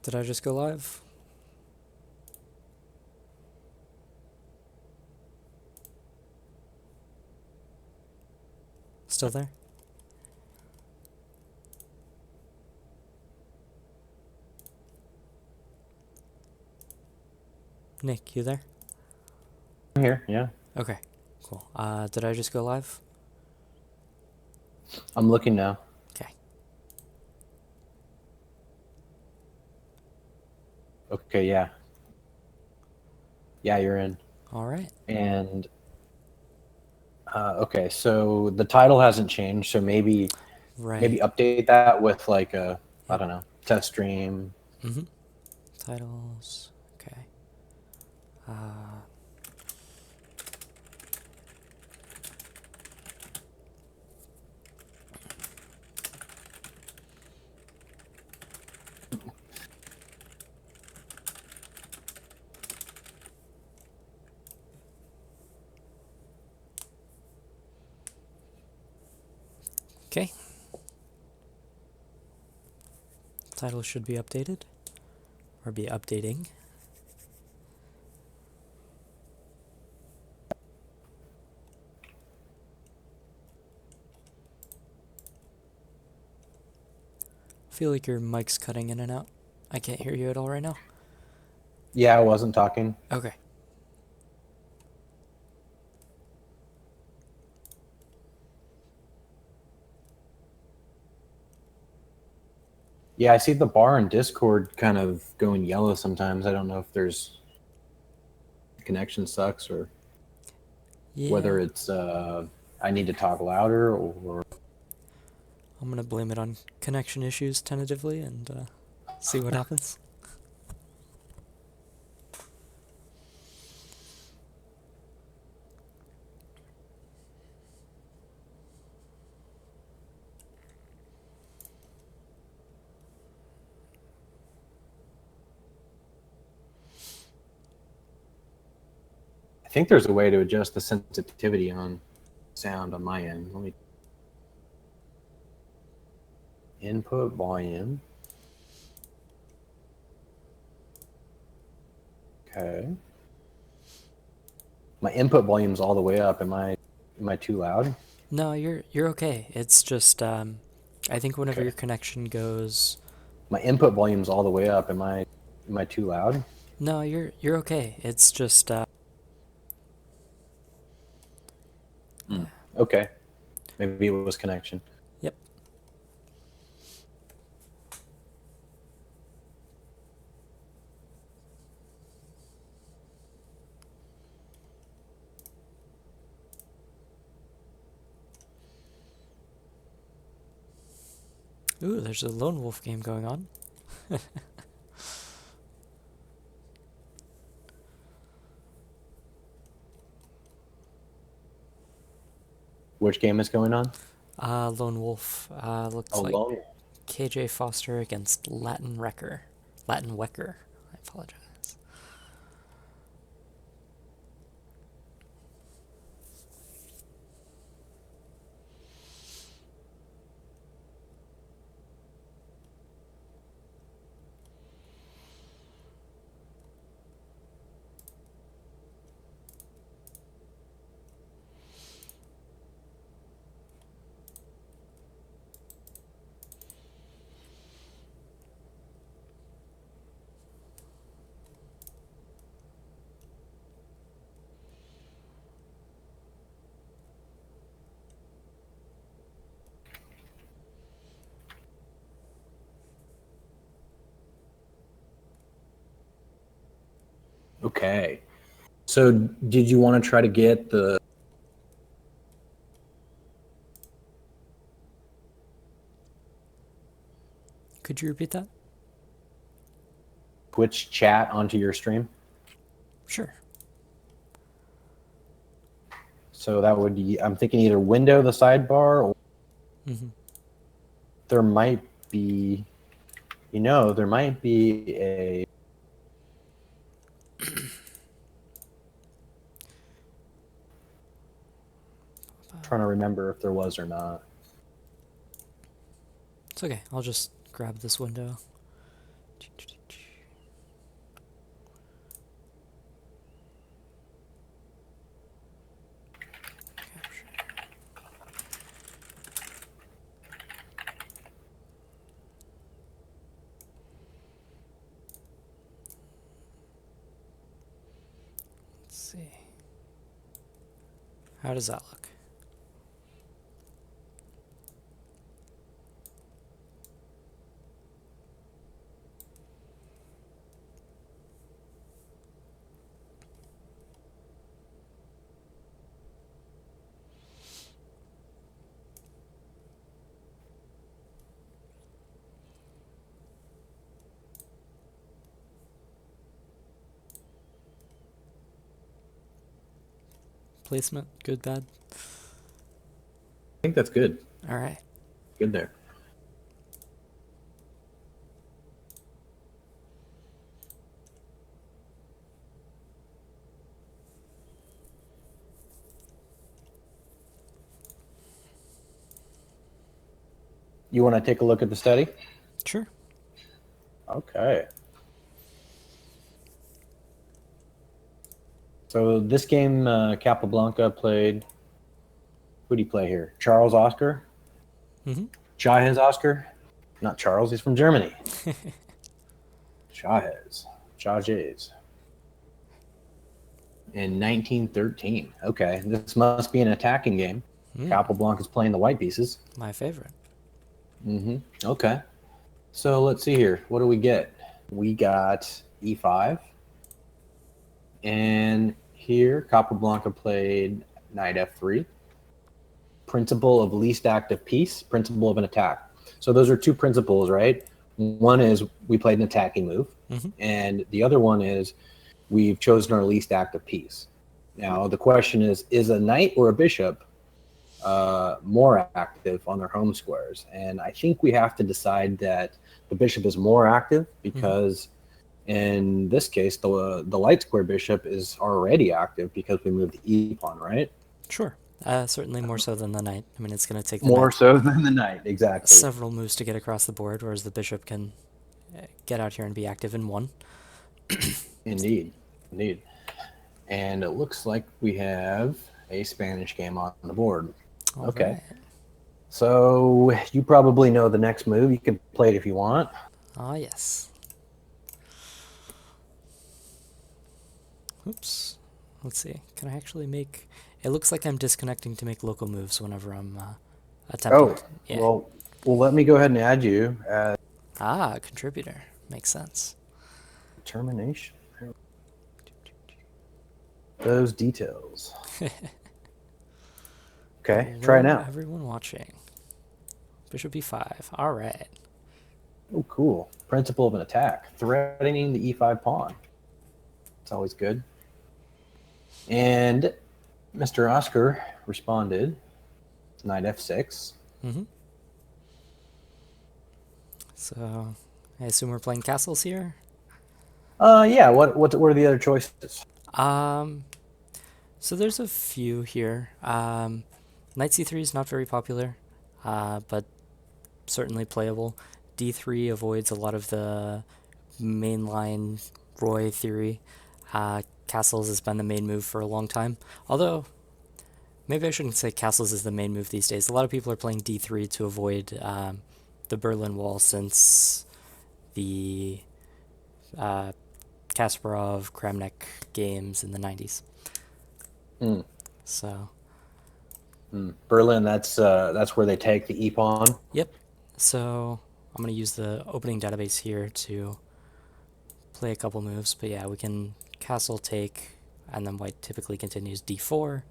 Did I just go live? Still there? Nick, you there? I'm here, yeah. Okay, cool. Did I just go live? I'm looking now. Okay. Okay, yeah. Yeah, you're in. All right. And okay, so the title hasn't changed, so maybe Right. update that with like a I Yep. don't know, test stream. Mm-hmm. Titles. Okay. Uh, okay. Title should be updated. Or be updating. Feel like your mic's cutting in and out. I can't hear you at all right now. Yeah, I wasn't talking. Okay. Yeah, I see the bar in Discord kind of going yellow sometimes. I don't know if there's connection sucks or Yeah. whether it's I need to talk louder or I'm gonna blame it on connection issues tentatively and see what happens. I think there's a way to adjust the sensitivity on sound on my end. Let me input volume. Okay. My input volume's all the way up. Am I too loud? No, you're okay. It's just I think whenever Okay. your connection goes. My input volume's all the way up. Am I too loud? No, you're okay. It's just Mm. Okay. Maybe it was connection. yep. Ooh, there's a lone wolf game going on. Which game is going on? Lone wolf. Looks Oh, like Lone. KJ Foster against Latin Wrecker. Latin Wecker. I apologize. Okay. So did you want to try to get the Could you repeat that? Twitch chat onto your stream? Sure. So that would be, I'm thinking either window the sidebar or Mm-hmm. there might be, there might be a trying to remember if there was or not. It's okay. I'll just grab this window. see. How does that look? Placement? Good, bad? I think that's good. All right. Good there. You want to take a look at the study? Sure. Okay. So this game, Capablanca played. Who do you play here? Charles Oscar? Mm-hmm. Chajes Oscar? Not Charles, he's from Germany. Chajes. In 1913. Okay, this must be an attacking game. Capablanca's playing the white pieces. My favorite. Mm-hmm. Okay. So let's see here. What do we get? We got e5. And here, Capablanca played knight f3. Principle of least active piece, principle of an attack. So those are two principles, right? One is we played an attacking move, and the other one is we've chosen our least active piece. Now, the question is a knight or a bishop more active on their home squares? And I think we have to decide that the bishop is more active because in this case, the light square bishop is already active because we moved the e pawn, right? Sure. Certainly more so than the knight. I mean, it's going to take the More knight so than the knight, exactly. several moves to get across the board, whereas the bishop can get out here and be active in one. Indeed. And it looks like we have a Spanish game on the board. All okay. Right. So you probably know the next move. You can play it if you want. Ah, yes. Oops. Let's see. Can I actually make... It looks like I'm disconnecting to make local moves whenever I'm attempting. Oh, yeah. Well, let me go ahead and add you as contributor. Makes sense. termination. Those details. Okay, try it now. Everyone watching. Bishop e5. All right. Oh, cool. Principle of an attack. Threatening the e5 pawn. It's always good. And Mr. Oscar responded, knight f6. So I assume we're playing castles here? Yeah, what are the other choices? So there's a few here. Knight c3 is not very popular, but certainly playable. d3 avoids a lot of the mainline Roy theory. Castles has been the main move for a long time. Although, maybe I shouldn't say castles is the main move these days. A lot of people are playing d3 to avoid the Berlin Wall since the Kasparov, Kramnik games in the 90s. So Berlin, that's where they take the e-pawn. Yep. So I'm going to use the opening database here to play a couple moves. But yeah, we can castle take, and then white typically continues d4.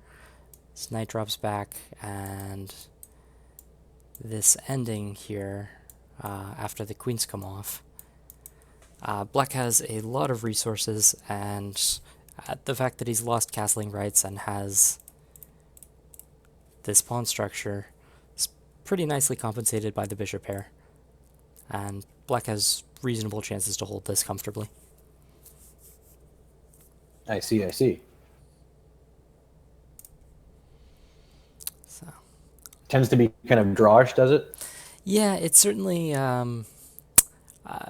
This knight drops back, and this ending here, after the queens come off. Black has a lot of resources, and the fact that he's lost castling rights and has this pawn structure is pretty nicely compensated by the bishop pair. And black has reasonable chances to hold this comfortably. I see. So tends to be kind of drawish, does it? Yeah, it's certainly,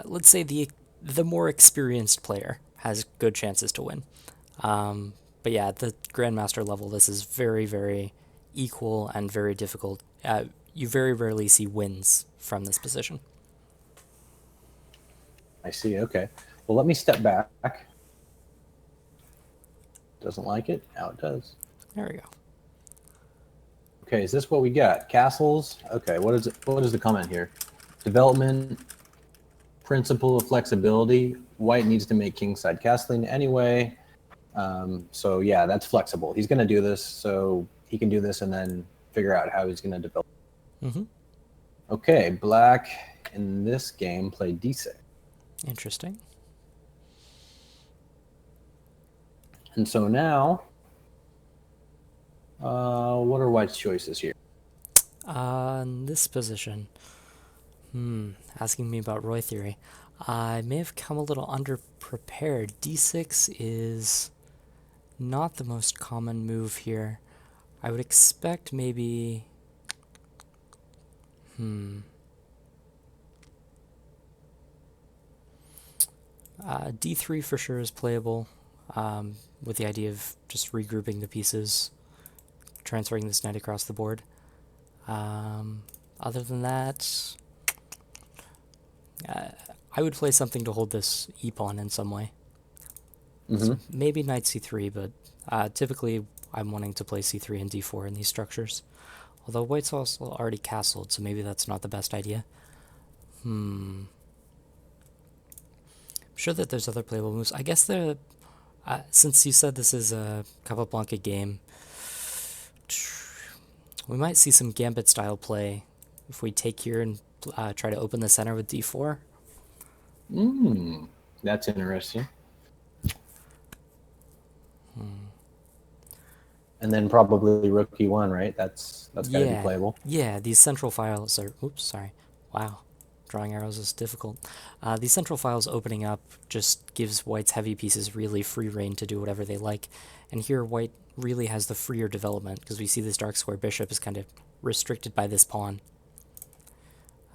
let's say the more experienced player has good chances to win. But yeah, at the grandmaster level, this is very, very equal and very difficult. You very rarely see wins from this position. I see. Okay. Well, let me step back. Doesn't like it. Now it does. There we go. Okay, is this what we got? Castles. Okay, what is it? What is the comment here? Development, principle of flexibility. White needs to make kingside castling anyway. So yeah, that's flexible. He's going to do this, so he can do this and then figure out how he's going to develop. Mm-hmm. Okay, black in this game played d6. Interesting. And so now, what are white's choices here? In this position, asking me about Roy theory, I may have come a little underprepared. D6 is not the most common move here. I would expect maybe... D3 for sure is playable, with the idea of just regrouping the pieces, transferring this knight across the board. Other than that, I would play something to hold this e-pawn in some way. So maybe knight c3, but typically I'm wanting to play c3 and d4 in these structures. Although white's also already castled, so maybe that's not the best idea. I'm sure that there's other playable moves. I guess since you said this is a Capablanca game, we might see some gambit style play if we take here and try to open the center with d4. That's interesting. And then probably rook e1, right? That's got to be playable. Yeah, these central files are... Oops, sorry. Wow. Drawing arrows is difficult. These central files opening up just gives white's heavy pieces really free reign to do whatever they like. And here white really has the freer development, because we see this dark square bishop is kind of restricted by this pawn.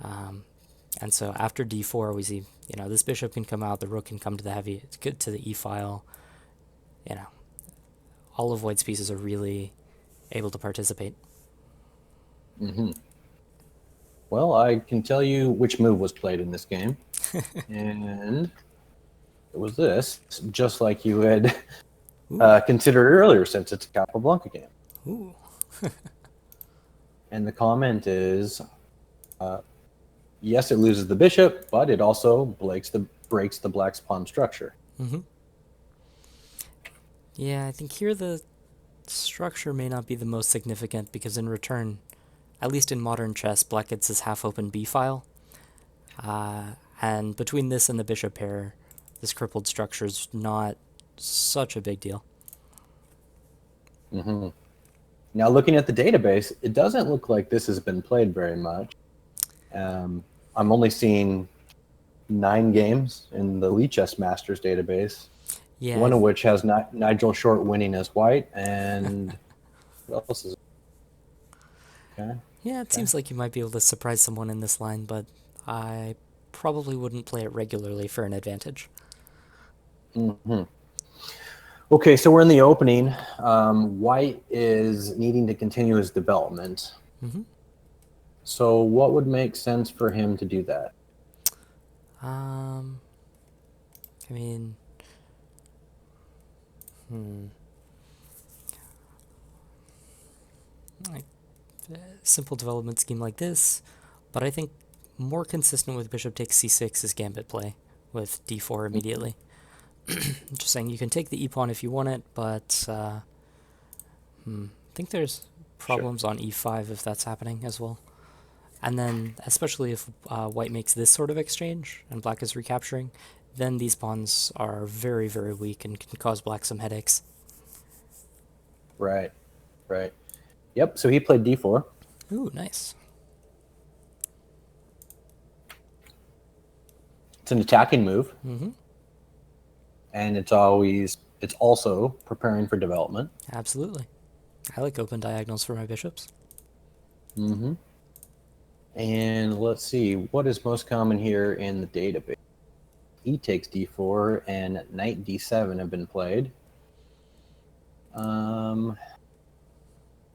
And so after d4, we see, this bishop can come out, the rook can come to the heavy, to the e file. All of white's pieces are really able to participate. Well, I can tell you which move was played in this game. And it was this, just like you had considered earlier, since it's a Capablanca game. Ooh. And the comment is, yes, it loses the bishop, but it also breaks the black's pawn structure. Yeah, I think here the structure may not be the most significant, because in return, at least in modern chess, black gets this half-open b-file. And between this and the bishop pair, this crippled structure is not such a big deal. Now, looking at the database, it doesn't look like this has been played very much. I'm only seeing 9 games in the Lichess Masters database. Yeah, one of which has Nigel Short winning as white, and what else is it? Okay. Yeah, it seems like you might be able to surprise someone in this line, but I probably wouldn't play it regularly for an advantage. Okay, so we're in the opening. White is needing to continue his development. So what would make sense for him to do that? I mean... Like simple development scheme like this, but I think more consistent with bishop takes c6 is gambit play with d4 immediately. Just saying, you can take the e-pawn if you want it, but I think there's problems on e5 if that's happening as well. And then, especially if white makes this sort of exchange and black is recapturing, then these pawns are very, very weak and can cause black some headaches. Right. Yep, so he played d4. Ooh, nice. It's an attacking move. And it's also preparing for development. Absolutely. I like open diagonals for my bishops. And let's see, what is most common here in the database? E takes d4 and knight d7 have been played.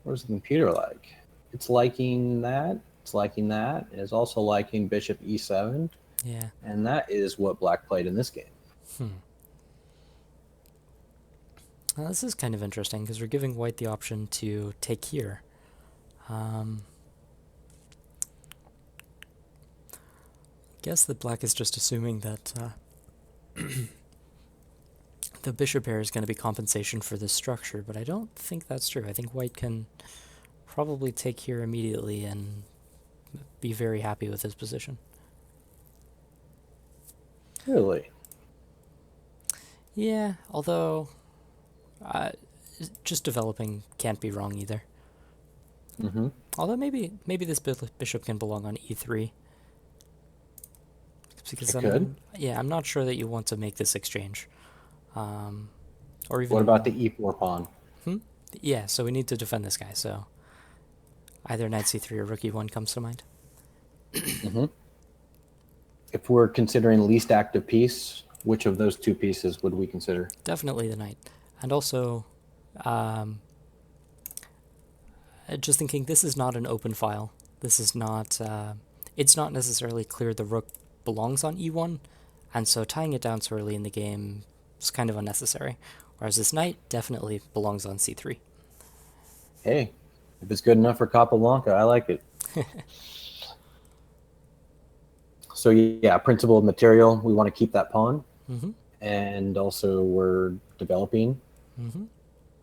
What is the computer like? It's liking that. It's liking that. It is also liking bishop e7. Yeah. And that is what black played in this game. Now, this is kind of interesting because we're giving white the option to take here. Um, guess that black is just assuming that the bishop pair is going to be compensation for this structure, but I don't think that's true. I think white can probably take here immediately and be very happy with his position. Really? Yeah, although uh, just developing can't be wrong either. Mm-hmm. Although maybe this bishop can belong on e3 because It could. I'm not sure that you want to make this exchange, um, or What about even the e4 pawn? hmm? Yeah. So we need to defend this guy. So either knight c3 or rook e1 comes to mind. Mm-hmm. If we're considering least active piece, which of those two pieces would we consider? Definitely the knight, and also um, just thinking this is not an open file. This is not. It's not necessarily clear the rook belongs on e1, and so tying it down so early in the game is kind of unnecessary. Whereas this knight definitely belongs on c3. Hey, if it's good enough for Capablanca, I like it. So yeah, principle of material, we want to keep that pawn. Mm-hmm. And also we're developing Mm-hmm.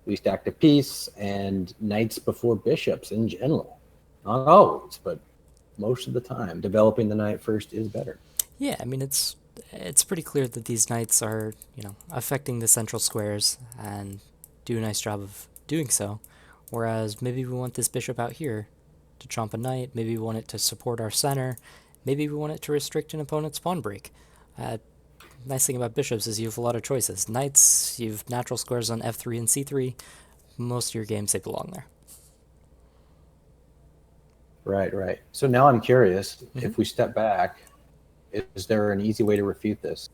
least active piece and knights before bishops in general. Not always, but most of the time, developing the knight first is better. Yeah, I mean it's pretty clear that these knights are affecting the central squares and do a nice job of doing so. Whereas maybe we want this bishop out here to trump a knight. Maybe we want it to support our center. Maybe we want it to restrict an opponent's pawn break. Nice thing about bishops is you have a lot of choices. Knights, you have natural squares on f3 and c3. Most of your games, they belong there. Right, right. So now I'm curious, Mm-hmm. if we step back, is there an easy way to refute this?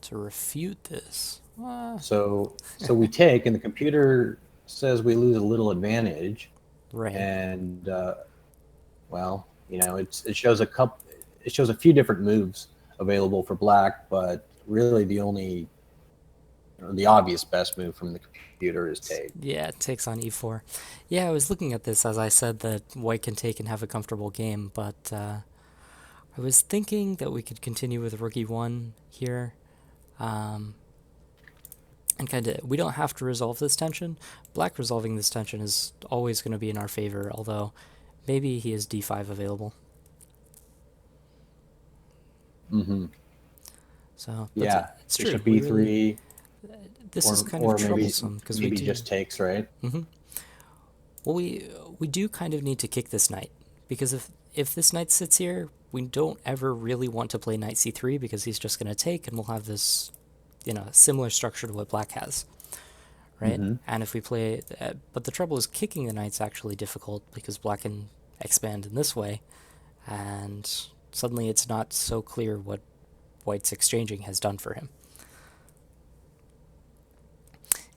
To refute this, So we take, and the computer says we lose a little advantage, right. and well, it shows a few different moves available for black, but really the obvious best move from the computer is take. Yeah, it takes on e4. Yeah, I was looking at this as I said that white can take and have a comfortable game, but I was thinking that we could continue with rook e1 here. Um, and kind of, we don't have to resolve this tension. Black resolving this tension is always going to be in our favor, although maybe he has d5 available. Mm-hmm. So, but Yeah, it's true. bishop e3, This is kind of or troublesome because we maybe do. just takes, right? Mm-hmm. Well, we do kind of need to kick this knight because if this knight sits here, we don't ever really want to play knight c3 because he's just going to take and we'll have this, similar structure to what black has, right? Mm-hmm. And if we play, but the trouble is kicking the knight's actually difficult because black can expand in this way, and suddenly it's not so clear what white's exchanging has done for him.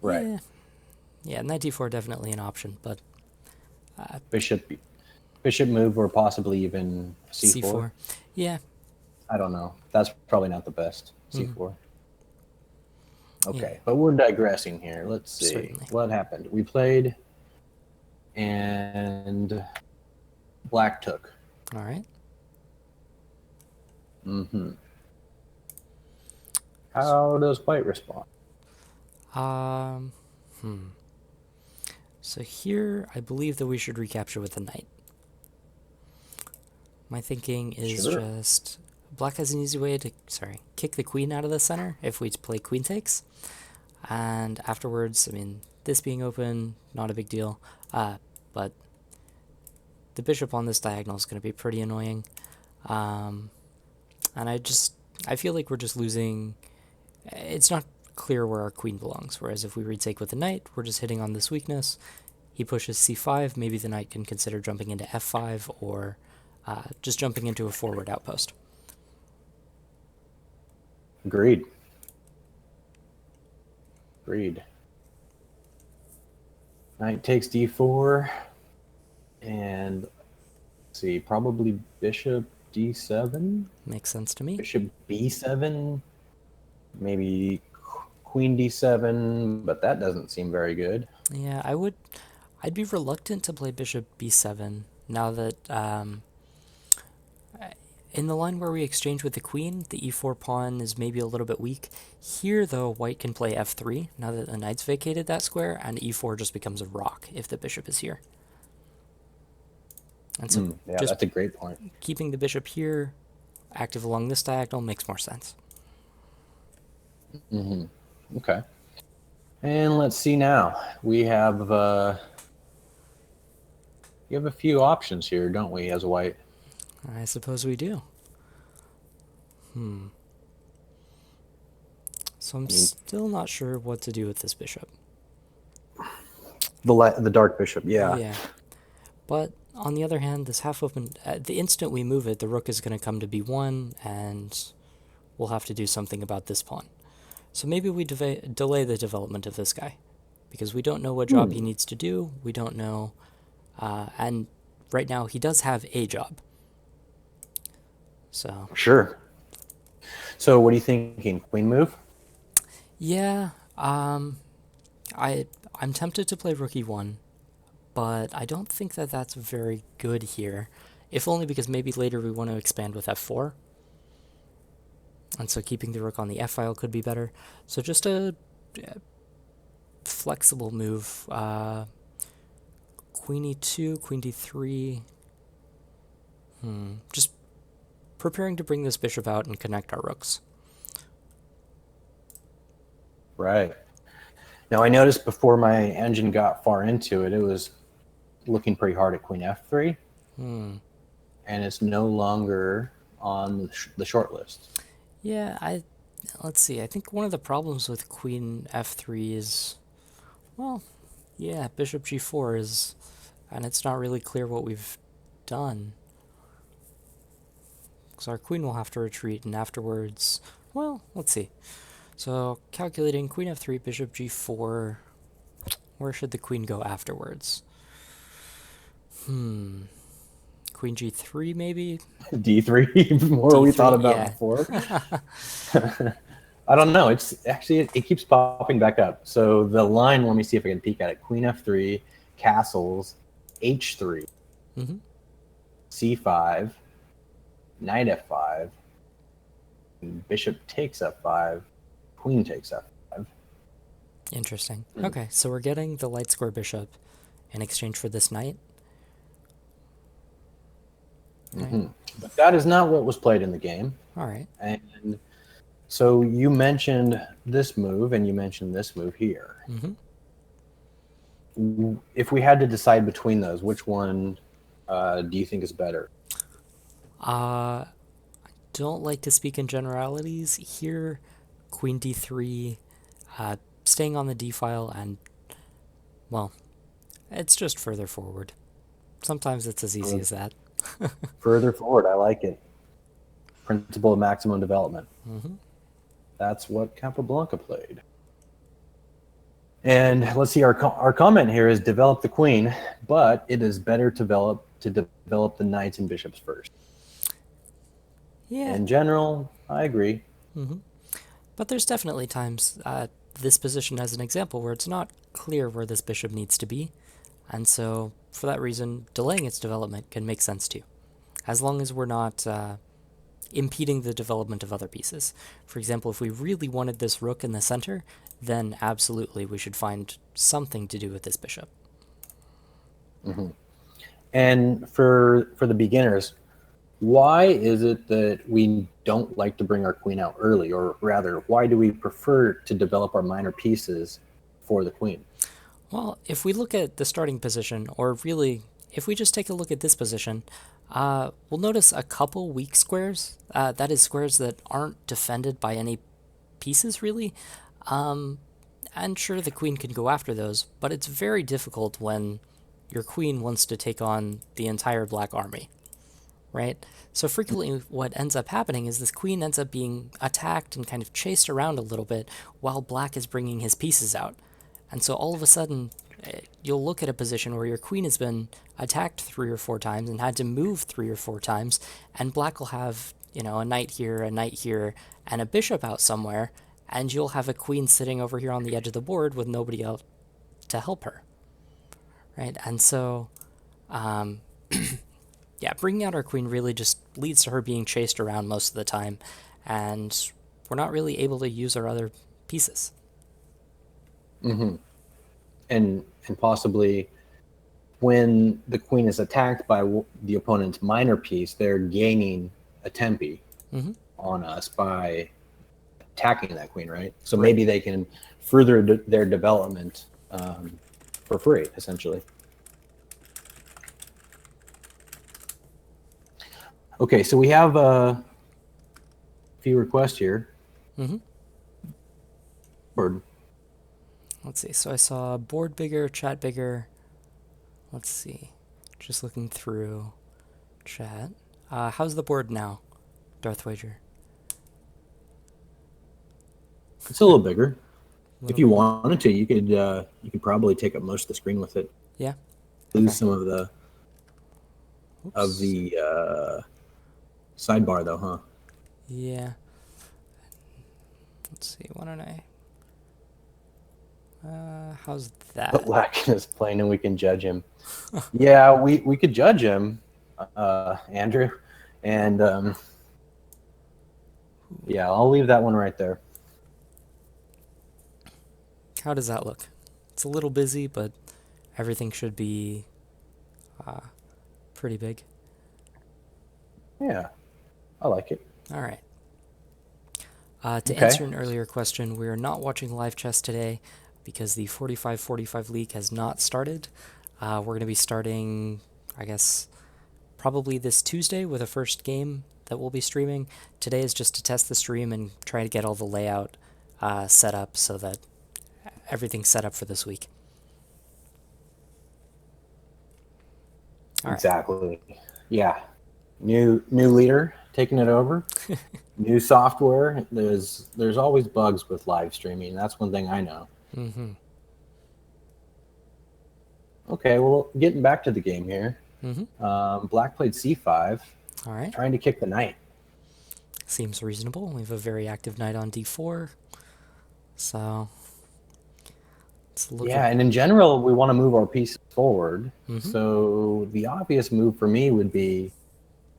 Right. Yeah, knight d4 definitely an option, but Bishop move, or possibly even c4. c4, yeah. I don't know. That's probably not the best. Mm-hmm. c4. Okay, Yeah, but we're digressing here. Let's see certainly. what happened. We played, and black took. All right. Mm-hmm. How does white respond? Um, hmm. So here, I believe that we should recapture with the knight. My thinking is Sure. just black has an easy way to, kick the queen out of the center if we play queen takes. And afterwards, I mean, this being open, not a big deal. But the bishop on this diagonal is going to be pretty annoying. And I feel like we're just losing. It's not clear where our queen belongs. Whereas if we retake with the knight, we're just hitting on this weakness. He pushes c5. Maybe the knight can consider jumping into f5 or just jumping into a forward outpost. Agreed. Knight takes d4, and let's see, probably bishop d7. Makes sense to me. Bishop b7. Maybe queen d7, but that doesn't seem very good. Yeah, I'd be reluctant to play bishop b7 now that in the line where we exchange with the queen, the e4 pawn is maybe a little bit weak. Here, though, white can play f3 now that the knight's vacated that square, and e4 just becomes a rock if the bishop is here. And so Yeah, just that's a great point. keeping the bishop here, active along this diagonal, makes more sense. Okay. And let's see now. We have you have a few options here, don't we, as white? I suppose we do. So I'm still not sure what to do with this bishop. The dark bishop, yeah. Yeah. But on the other hand, this half open, the instant we move it, the rook is going to come to b1, and we'll have to do something about this pawn. So maybe we delay the development of this guy, because we don't know what job he needs to do. We don't know, and right now he does have a job. So Sure. So what are you thinking? Queen move? yeah, I'm tempted to play rook e1, but I don't think that that's very good here, if only because maybe later we want to expand with f4. And so keeping the rook on the f-file could be better. So just a flexible move. Queen e2, queen d3. Just preparing to bring this bishop out and connect our rooks. Right. Now I noticed before my engine got far into it, it was looking pretty hard at queen f3. And it's no longer on the short list. Yeah, let's see. I think one of the problems with queen f3 is, well, yeah, bishop g4 is, and it's not really clear what we've done. Because our queen will have to retreat, and afterwards, well, let's see. So calculating queen f3, bishop g4. Where should the queen go afterwards? Queen g3 maybe? D3, more D3, we thought about yeah. before. I don't know. It's actually, it keeps popping back up. So the line, let me see if I can peek at it. Queen f3, castles, h3, c5, knight f5, bishop takes f5, queen takes f5. Interesting. Okay, so we're getting the light square bishop in exchange for this knight. But that is not what was played in the game. All right. And so you mentioned this move and you mentioned this move here. If we had to decide between those, which one do you think is better? I don't like to speak in generalities here. Queen d3, staying on the d file, and, well, it's just further forward. Sometimes it's as easy as that. Further forward, I like it. Principle of maximum development. That's what Capablanca played. And let's see, our comment here is develop the queen, but it is better to develop the knights and bishops first. Yeah. In general, I agree. But there's definitely times, this position as an example, where it's not clear where this bishop needs to be. And so, for that reason, delaying its development can make sense too, as long as we're not impeding the development of other pieces. For example, if we really wanted this rook in the center, then absolutely we should find something to do with this bishop. And for the beginners, why is it that we don't like to bring our queen out early? Or rather, why do we prefer to develop our minor pieces for the queen? Well, if we look at the starting position, or really, if we just take a look at this position, we'll notice a couple weak squares. That is, squares that aren't defended by any pieces, really. And sure, the queen can go after those, but it's very difficult when your queen wants to take on the entire black army, right? So frequently what ends up happening is this queen ends up being attacked and kind of chased around a little bit while black is bringing his pieces out. And so all of a sudden, you'll look at a position where your queen has been attacked 3 or 4 times and had to move 3 or 4 times, and black will have, a knight here, and a bishop out somewhere, and you'll have a queen sitting over here on the edge of the board with nobody else to help her, right? And so, um, yeah, bringing out our queen really just leads to her being chased around most of the time, and we're not really able to use our other pieces. Mm-hmm. And possibly when the queen is attacked by the opponent's minor piece, they're gaining a tempi Mm-hmm. on us by attacking that queen, right? So Right. maybe they can further their development for free, essentially. Okay, so we have a few requests here. Mm-hmm. Or Let's see. So I saw board bigger, chat bigger. Let's see. Just looking through chat. How's the board now, Darth Wager? it's a little bigger. A If little you bigger? wanted to, you could probably take up most of the screen with it. Yeah. Lose Okay. some of Oops. the sidebar though, huh? Yeah. Let's see. Why don't I? How's But that? Lakin is playing and we can judge him. Yeah, we could judge him, Andrew, and yeah, I'll leave that one right there. How does that look? It's a little busy, but everything should be pretty big. Yeah, I like it. All right. To Okay. answer an earlier question, we are not watching live chess today because the 45-45 league has not started. We're going to be starting, I guess, probably this Tuesday with a first game that we'll be streaming. Today is just to test the stream and try to get all the layout set up so that everything's set up for this week. All right. Exactly. Yeah. New leader taking it over. New software. There's always bugs with live streaming. That's one thing I know. Mm-hmm. Okay, well, getting back to the game here. Mm-hmm. Black played c5, All right. trying to kick the knight. Seems reasonable. We have a very active knight on d4. So let's look Yeah, at. and in general, we want to move our pieces forward. Mm-hmm. So the obvious move for me would be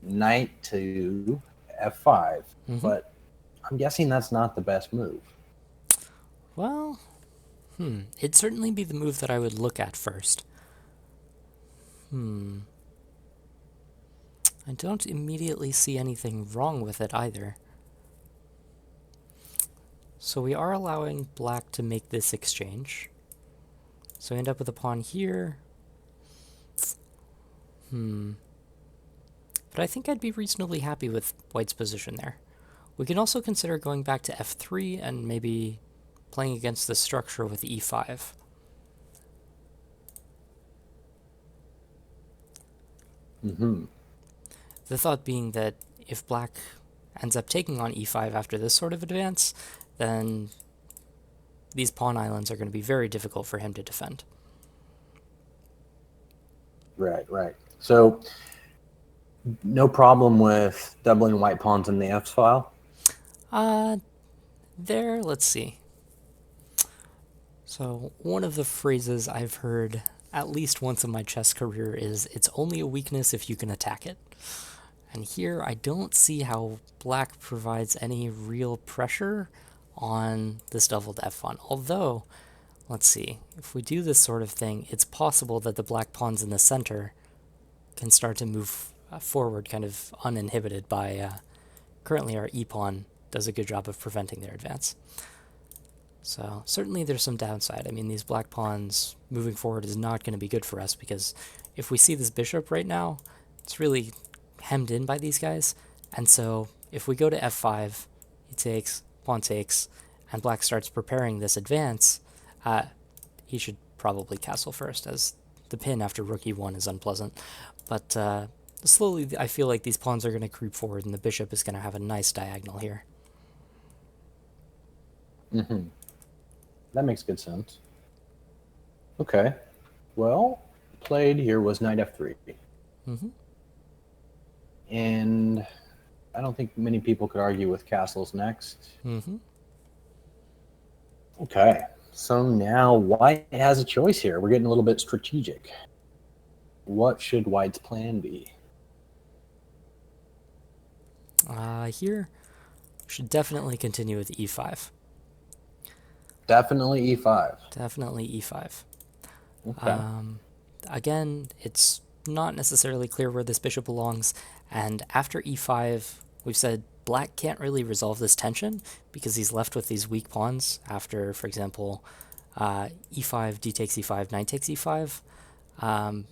knight to f5, Mm-hmm. but I'm guessing that's not the best move. Well, it'd certainly be the move that I would look at first. I don't immediately see anything wrong with it either. So we are allowing black to make this exchange. So we end up with a pawn here. But I think I'd be reasonably happy with white's position there. We can also consider going back to f3 and maybe playing against this structure with e5. Mm-hmm. The thought being that if black ends up taking on e5 after this sort of advance, then these pawn islands are going to be very difficult for him to defend. Right. So no problem with doubling white pawns in the F file. Let's see. So one of the phrases I've heard at least once in my chess career is, it's only a weakness if you can attack it. And here I don't see how black provides any real pressure on this doubled f pawn. Although, let's see, if we do this sort of thing, it's possible that the black pawns in the center can start to move forward kind of uninhibited by, currently our e-pawn does a good job of preventing their advance. So certainly there's some downside. I mean, these black pawns moving forward is not going to be good for us because if we see this bishop right now, it's really hemmed in by these guys. And so if we go to f5, he takes, pawn takes, and black starts preparing this advance, he should probably castle first, as the pin after rook e1 is unpleasant. But slowly I feel like these pawns are going to creep forward and the bishop is going to have a nice diagonal here. Mm-hmm. That makes good sense. Okay. Well, played here was knight f3. Mm-hmm. And I don't think many people could argue with castles next. Mm-hmm. Okay. So now white has a choice here. We're getting a little bit strategic. What should white's plan be? Here, should definitely continue with e5. Definitely e5. Definitely e5. Okay. Again, it's not necessarily clear where this bishop belongs, and after e5, we've said black can't really resolve this tension because he's left with these weak pawns after, for example, e5, d takes e5, knight takes e5. Um,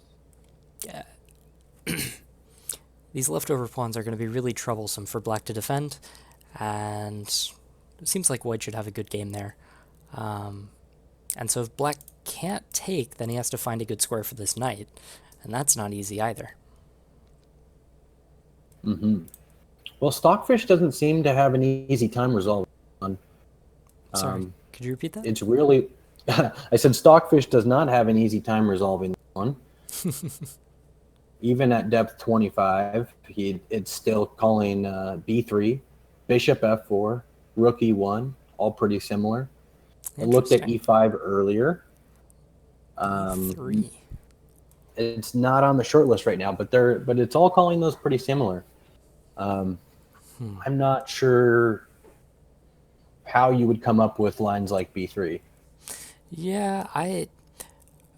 these leftover pawns are going to be really troublesome for black to defend, and it seems like white should have a good game there. And so if black can't take, then he has to find a good square for this knight, and that's not easy either. Well, Stockfish doesn't seem to have an easy time resolving. Sorry, could you repeat that? It's really, I said Stockfish does not have an easy time resolving this one. Even at depth 25, it's still calling b3, bishop f4, rook e1, all pretty similar. I looked at e5 earlier. E3. It's not on the short list right now, but it's all calling those pretty similar. I'm not sure how you would come up with lines like b3. Yeah,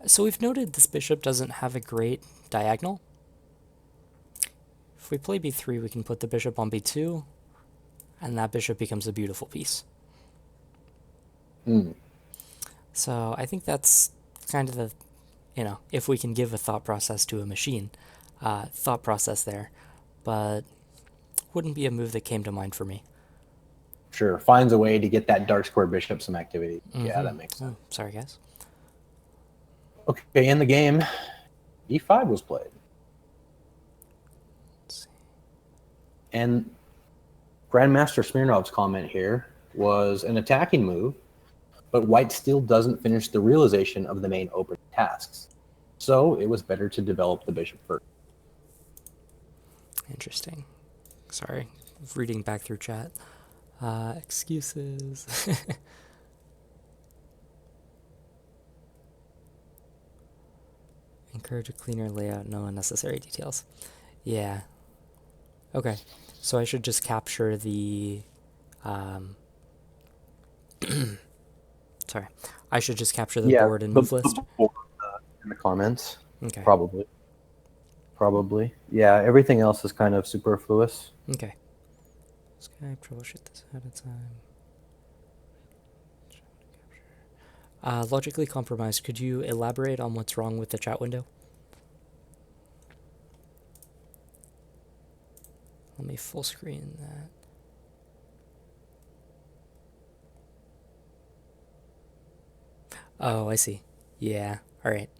so we've noted this bishop doesn't have a great diagonal. If we play b3, we can put the bishop on b2, and that bishop becomes a beautiful piece. So I think that's kind of the, if we can give a thought process to a machine, thought process there, but wouldn't be a move that came to mind for me. Sure, finds a way to get that dark square bishop some activity. Yeah, that makes sense. Oh, sorry, guys. Okay, in the game, e5 was played. Let's see. And Grandmaster Smirnov's comment here was an attacking move, but white still doesn't finish the realization of the main opening tasks. So it was better to develop the bishop first. Interesting. Sorry, reading back through chat. Excuses. Encourage a cleaner layout, no unnecessary details. Yeah. Okay, so I should just capture the... sorry. I should just capture the board and move list? In the comments. Okay. Probably. Yeah, everything else is kind of superfluous. Okay. Skype, troubleshoot this ahead of time. Logically compromised. Could you elaborate on what's wrong with the chat window? Let me full screen that. Oh, I see. Yeah, alright.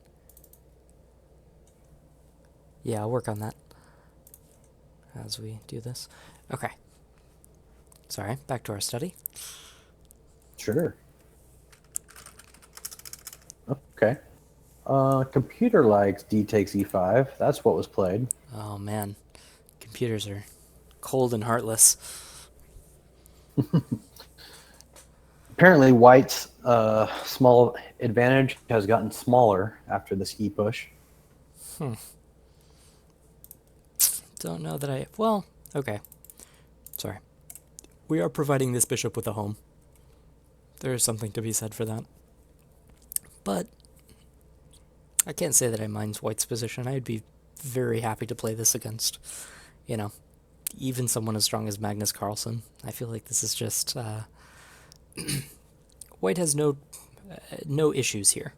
Yeah, I'll work on that as we do this. Okay. Sorry, back to our study. Sure. Okay. Computer likes d takes e5. That's what was played. Oh man, computers are cold and heartless. Apparently, white's small advantage has gotten smaller after this e push. Don't know that I... Well, okay. Sorry. We are providing this bishop with a home. There is something to be said for that. But I can't say that I mind white's position. I'd be very happy to play this against, even someone as strong as Magnus Carlsen. I feel like this is just... white has no issues here.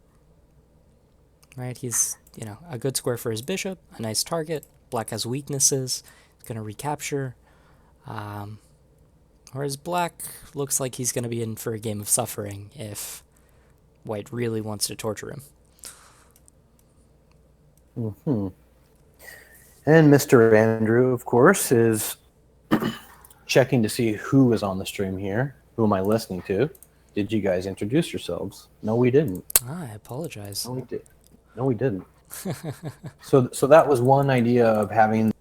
Right? He's, a good square for his bishop, a nice target. Black has weaknesses. He's going to recapture. Whereas black looks like he's going to be in for a game of suffering if white really wants to torture him. And Mr. Andrew, of course, is checking to see who is on the stream here. Who am I listening to? Did you guys introduce yourselves? No, we didn't. I apologize. No, we did. No, we didn't. So that was one idea of having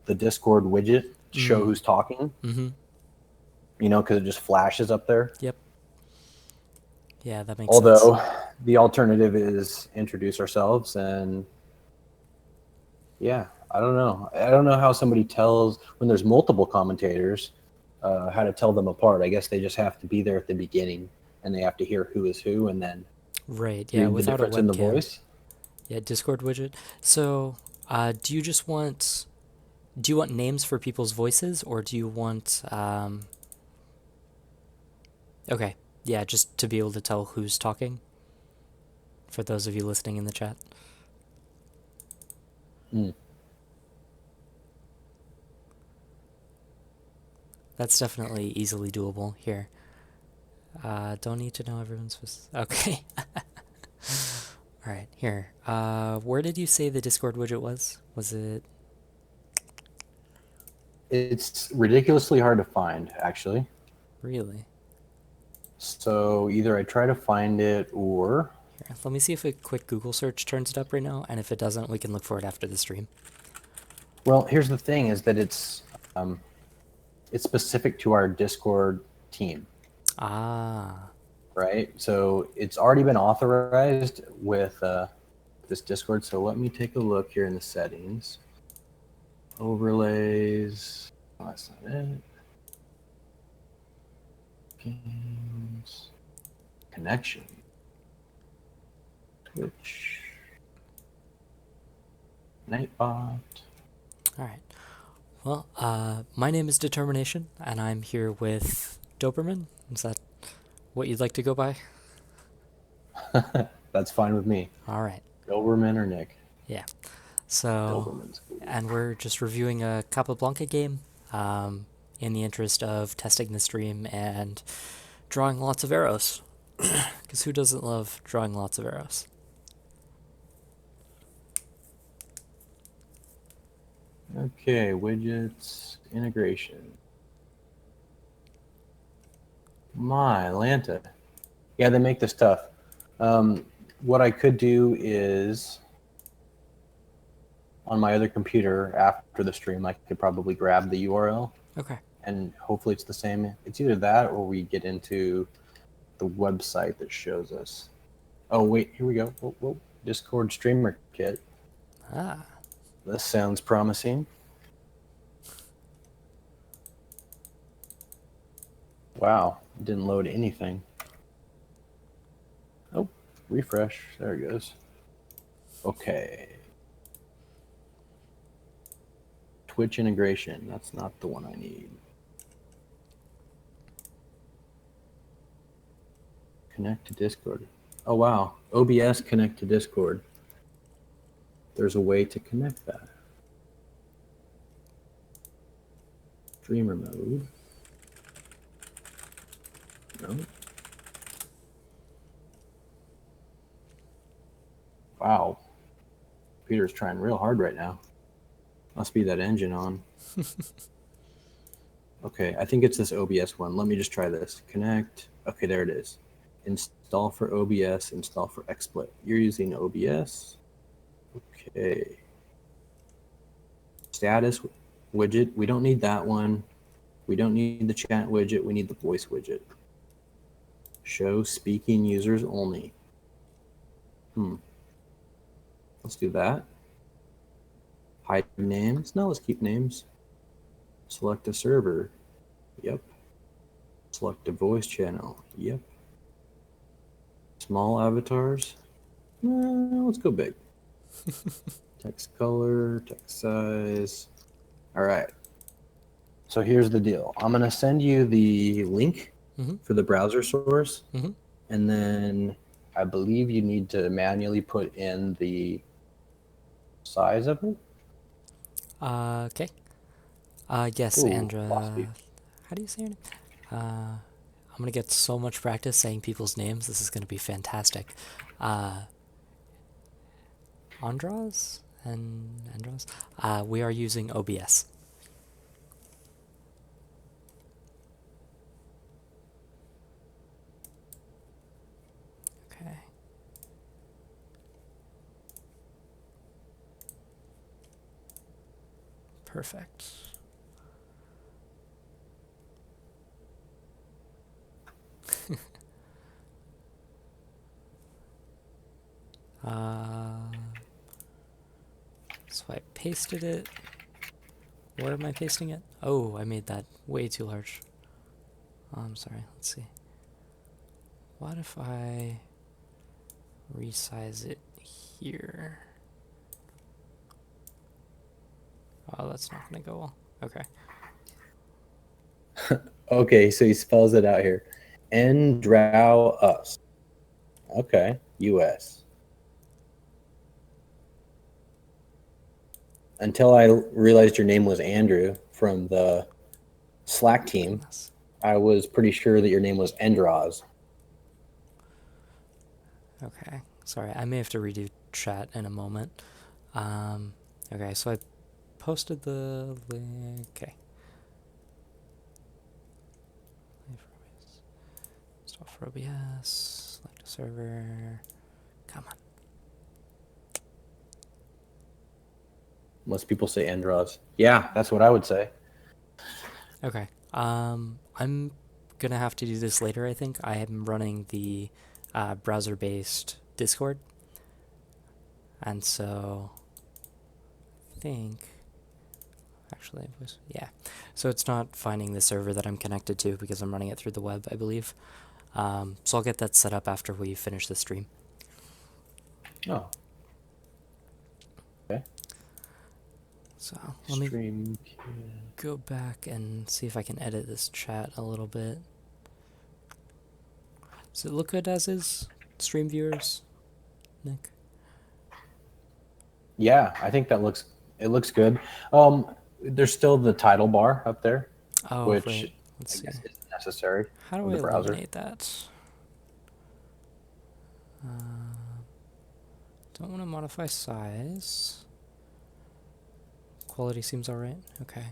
the Discord widget to show who's talking. Mm-hmm. Because it just flashes up there. Yep. Yeah, that makes sense. Although the alternative is introduce ourselves, and yeah, I don't know. I don't know how somebody tells when there's multiple commentators how to tell them apart. I guess they just have to be there at the beginning, and they have to hear who is who, and then Right, yeah, read the without a difference in the webcam. voice. Yeah, Discord widget. So, do you just want names for people's voices, or do you want okay, yeah, just to be able to tell who's talking for those of you listening in the chat. Mm. That's definitely easily doable here. Don't need to know everyone's voice. Okay. All right, here. Where did you say the Discord widget was? Was it It's ridiculously hard to find, actually. really? So either I try to find it, or Here, let me see if a quick Google search turns it up right now, and if it doesn't, we can look for it after the stream. well, here's the thing: is that it's specific to our Discord team, Ah, right? So it's already been authorized with this Discord. So let me take a look here in the settings. Overlays. Oh, that's not it. Games. Connection. Twitch. Nightbot. all right. Well, my name is Determination, and I'm here with Doberman. Is that what you'd like to go by? That's fine with me. All right. Doberman or Nick? Yeah. So, Doberman's cool. and we're just reviewing a Capablanca game um, in the interest of testing the stream and drawing lots of arrows. Because who doesn't love drawing lots of arrows? Okay, widgets, integration. My Lanta. Yeah, they make this tough. What I could do is on my other computer after the stream, I could probably grab the URL Okay. and hopefully it's the same. It's either that or we get into the website that shows us. Oh, wait, here we go. Whoa, whoa. Discord streamer kit. Ah. This sounds promising. Wow, it didn't load anything. Oh, refresh. There it goes. Okay. Twitch integration. That's not the one I need. Connect to Discord. Oh, wow. OBS connect to Discord. There's a way to connect that. Streamer mode. No. Wow. Peter's trying real hard right now. Must be that engine on. Okay, I think it's this OBS one. Let me just try this. Connect. Okay, there it is. Install for OBS, install for XSplit. You're using OBS. Okay. Status widget. We don't need that one. We don't need the chat widget. We need the voice widget. Show speaking users only. Let's do that. Hide names. No, let's keep names. Select a server. Yep. Select a voice channel. Yep. Small avatars. Let's go big. Text color, text size. All right. So here's the deal. I'm going to send you the link for the browser source. And then I believe you need to manually put in the size of it. Okay. Yes, Ooh, lost me. Andra. How do you say your name? I'm gonna get so much practice saying people's names. This is gonna be fantastic. Andras and Andras. We are using OBS. Okay. Perfect. So I pasted it. Where am I pasting it? Oh, I made that way too large. Oh, I'm sorry. Let's see. What if I resize it here? Oh, that's not going to go well. Okay. Okay, so he spells it out here. Us. Okay, US. Until I realized your name was Andrew from the Slack team, Goodness. I was pretty sure that your name was Endraz. Okay. Sorry, I may have to redo chat in a moment. Okay, so I posted the link. Okay. Install for OBS. Select a server. Come on. Most people say Endraz. Yeah, that's what I would say. Okay. I'm gonna have to do this later, I think. I am running the browser-based Discord, and so I think actually it was yeah. So it's not finding the server that I'm connected to because I'm running it through the web, I believe. So I'll get that set up after we finish the stream. Oh, okay. So let me Stream. go back and see if I can edit this chat a little bit. Does it look good as is, stream viewers, Nick? Yeah, I think it looks good. There's still the title bar up there, Oh, which right. Let's I see. guess isn't necessary How do of I the browser. eliminate that? Don't want to modify size. Quality seems alright. Okay.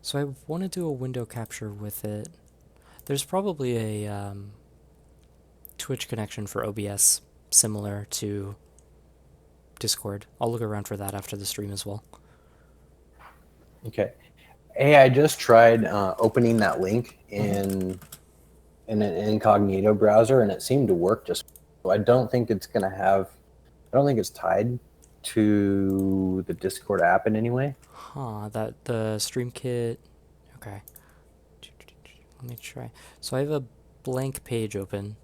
So I want to do a window capture with it. There's probably a Twitch connection for OBS similar to Discord. I'll look around for that after the stream as well. Okay. Hey, I just tried opening that link in an incognito browser, and it seemed to work just. So I don't think it's gonna have. I don't think it's tied to the Discord app in any way. Huh, that the stream kit. Okay. Let me try. So I have a blank page open.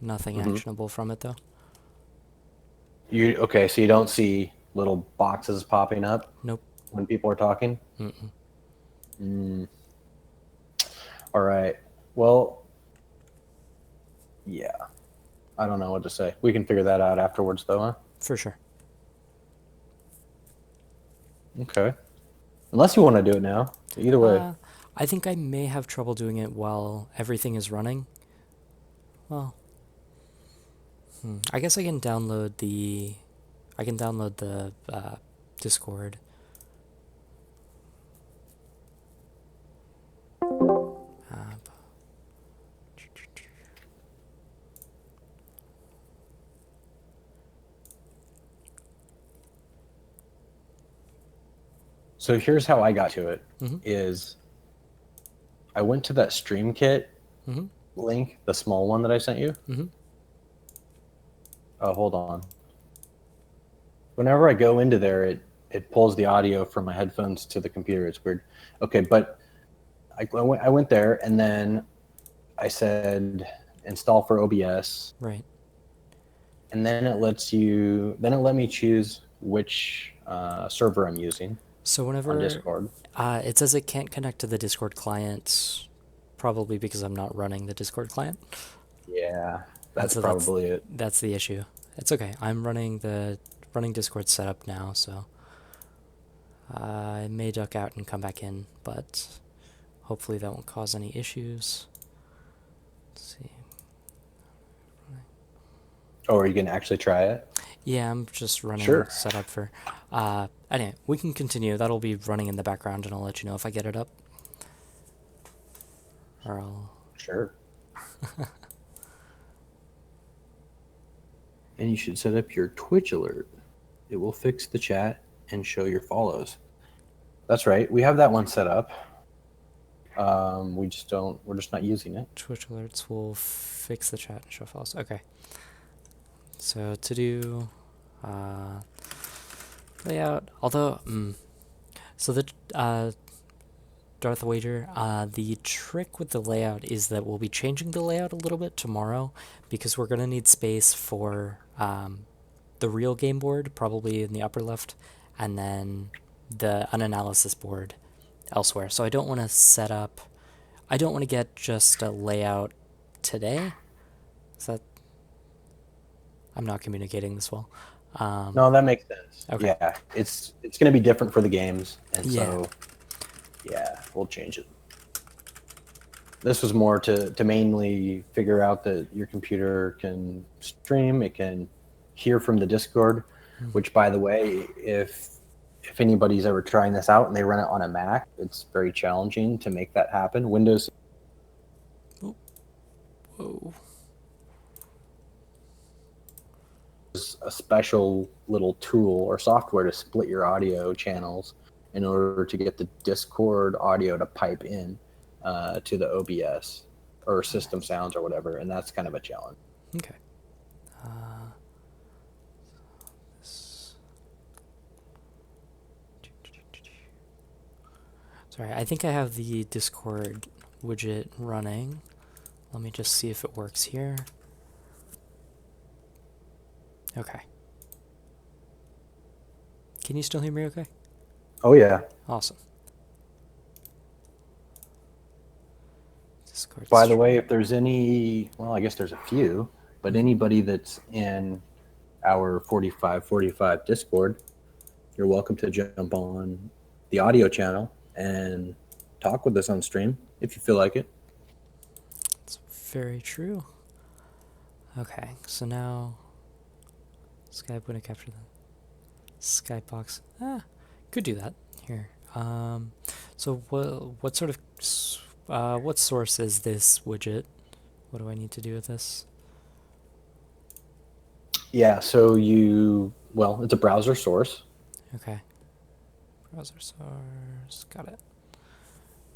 Nothing Mm-hmm. actionable from it though. You okay? So you don't see little boxes popping up Nope. when people are talking. Mm-mm. All right. Well, yeah. I don't know what to say. We can figure that out afterwards, though, huh? For sure. Okay. Unless you want to do it now. Either way. I think I may have trouble doing it while everything is running. Well, I guess I can download the. I can download the Discord app. So here's how I got to it. Mm-hmm. Is I went to that Stream Kit link, the small one that I sent you. Mm-hmm. Oh, hold on. Whenever I go into there, it pulls the audio from my headphones to the computer. It's weird. Okay, but I went there, and then I said install for OBS. Right. And then it let me choose which server I'm using So on whenever Discord. it says it can't connect to the Discord client, probably because I'm not running the Discord client. Yeah, And that's so probably it. that's the issue. It's okay. I'm running Discord setup now, so I may duck out and come back in, but hopefully that won't cause any issues. Let's see. Oh, are you gonna actually try it? Yeah, I'm just running Sure. setup for. Anyway, we can continue. That'll be running in the background, and I'll let you know if I get it up. Or I'll. Sure. And you should set up your Twitch alert. It will fix the chat and show your follows. That's right. We have that one set up. We just don't. We're just not using it. Twitch alerts will fix the chat and show files. Okay. So to do layout, although so the Darth Wager, the trick with the layout is that we'll be changing the layout a little bit tomorrow because we're gonna need space for the real game board, probably in the upper left, and then the unanalysis board elsewhere. So I don't want to set up. I don't want to get just a layout today. Is that? I'm not communicating this well. No, that makes sense. Okay. Yeah, it's going to be different for the games, and Yeah. so yeah, we'll change it. This was more to mainly figure out that your computer can stream, it can hear from the Discord, which, by the way, if anybody's ever trying this out and they run it on a Mac, it's very challenging to make that happen. Windows. Whoa. Is a special little tool or software to split your audio channels in order to get the Discord audio to pipe in to the OBS or system sounds or whatever, and that's kind of a challenge. Okay. Sorry, I think I have the Discord widget running. Let me just see if it works here. Okay. Can you still hear me okay? Oh, yeah. Awesome. Discord By the way, if there's any, well, I guess there's a few, but Mm-hmm. anybody that's in our 4545 Discord, you're welcome to jump on the audio channel and talk with us on stream if you feel like it. It's very true. Okay, so now Skype wouldn't capture the Skype box. Could do that here. So what sort of what source is this widget? What do I need to do with this? Yeah, so well, it's a browser source. Okay. Browser source. Got it.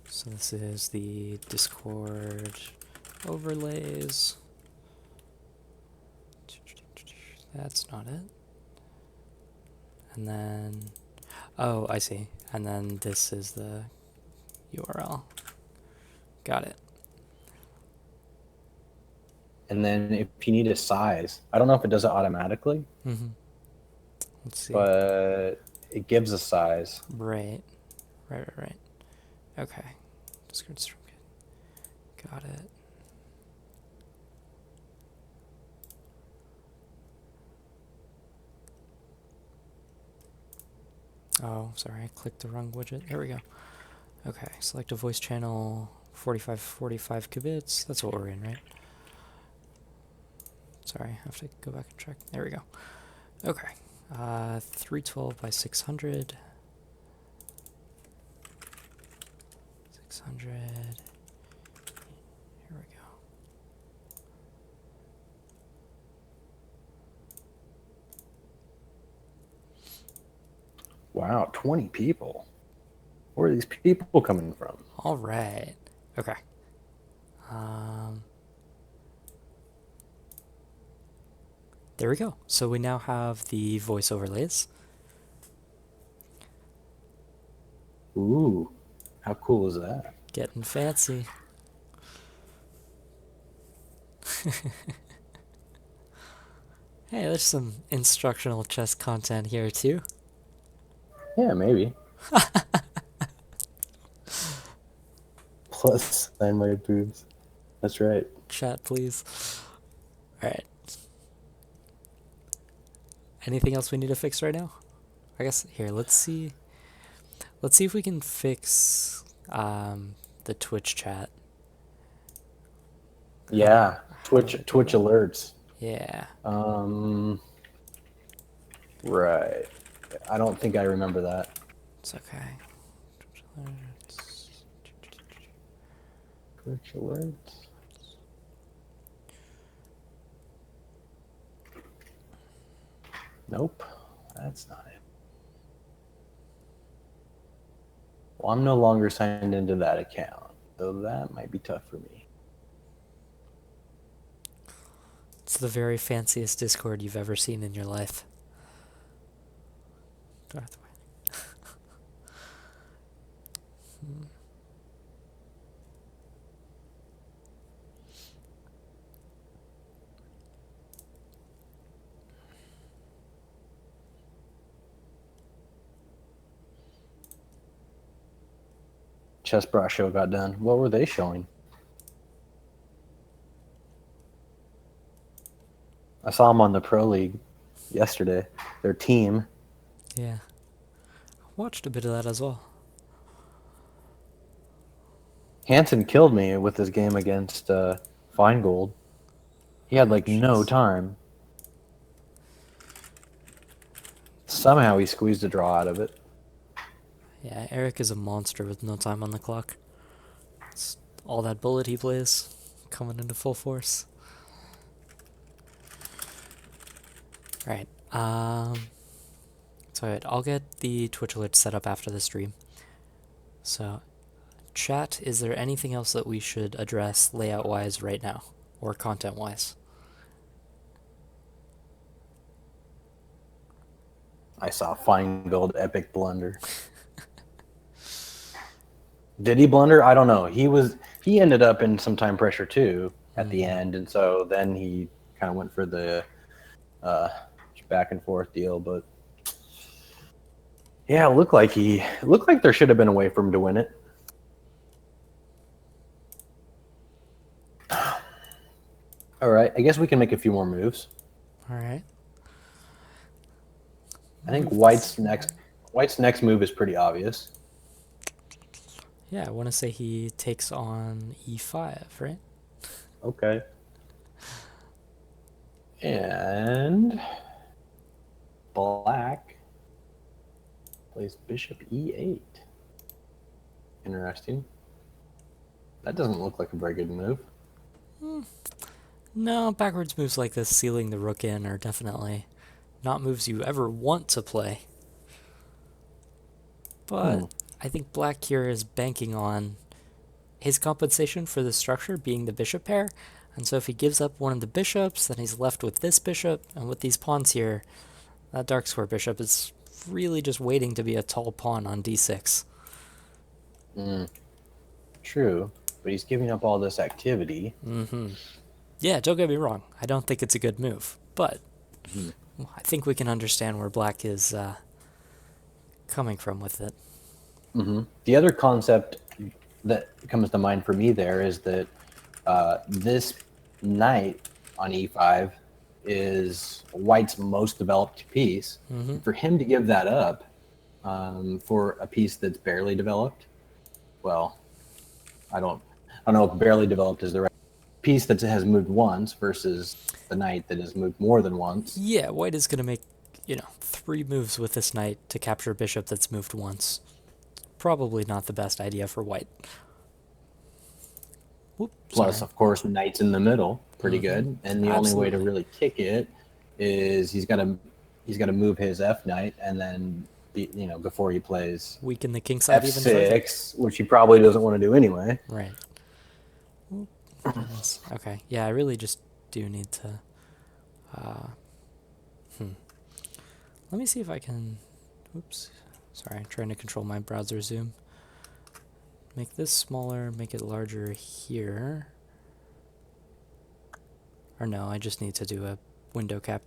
So this is the Discord overlays. That's not it. And then, oh, I see. And then this is the URL. Got it. And then if you need a size, I don't know if it does it automatically, Let's see. but it gives a size. Right. Okay. Discord stream kit. Got it. Oh, sorry, I clicked the wrong widget. There we go. Okay, select a voice channel, 45 qubits. That's what we're in, right? Sorry, I have to go back and check. There we go. Okay. 312 by 600. 600. Here we go. Wow, 20 people. Where are these people coming from? All right. Okay. There we go. So we now have the voice overlays. Ooh, how cool is that? Getting fancy. Hey, there's some instructional chess content here too. Yeah, maybe. Plus, sign my boobs. That's right. Chat, please. All right. Anything else we need to fix right now? I guess here. Let's see. Let's see if we can fix the Twitch chat. Yeah, Twitch alerts. Yeah. Right. I don't think I remember that. It's okay. Twitch alerts. Nope, that's not it. Well, I'm no longer signed into that account. So that might be tough for me. It's the very fanciest Discord you've ever seen in your life. Darth Vader. Chess Bra show got done. What were they showing? I saw them on the Pro League yesterday. Their team. Yeah. Watched a bit of that as well. Hansen killed me with his game against Feingold. He had like no Jeez. time. Somehow he squeezed a draw out of it. Yeah, Eric is a monster with no time on the clock. It's all that bullet he plays coming into full force. Alright, so I'll get the Twitch alert set up after the stream. So, chat, is there anything else that we should address layout-wise right now? Or content-wise? I saw Feingold epic blunder. Did he blunder? I don't know. He ended up in some time pressure too at the end, and so then he kind of went for the back and forth deal. But yeah, it looked like there should have been a way for him to win it. All right, I guess we can make a few more moves. All right. I think White's next move is pretty obvious. Yeah, I want to say he takes on e5, right? Okay. And Black plays Bishop e8. Interesting. That doesn't look like a very good move. No, backwards moves like this, sealing the rook in, are definitely not moves you ever want to play. But I think Black here is banking on his compensation for the structure being the bishop pair, and so if he gives up one of the bishops, then he's left with this bishop, and with these pawns here, that dark square bishop is really just waiting to be a tall pawn on d6. True, but he's giving up all this activity. Yeah, don't get me wrong, I don't think it's a good move, but I think we can understand where Black is coming from with it. The other concept that comes to mind for me there is that this knight on e5 is White's most developed piece. For him to give that up for a piece that's barely developed, well, I don't know if barely developed is the right piece that has moved once versus the knight that has moved more than once. Yeah, White is going to make, 3 moves with this knight to capture a bishop that's moved once. Probably not the best idea for White. Whoop, Plus, sorry. of course, knight's in the middle, pretty good. And the only way to really kick it is he's got to move his F knight, and then before he plays Weaken the king side even further. F6, which he probably doesn't want to do anyway. Right. Okay. Yeah, I really just do need to. Let me see if I can. Oops. Sorry, I'm trying to control my browser zoom. Make this smaller, make it larger here. Or no, I just need to do a window cap,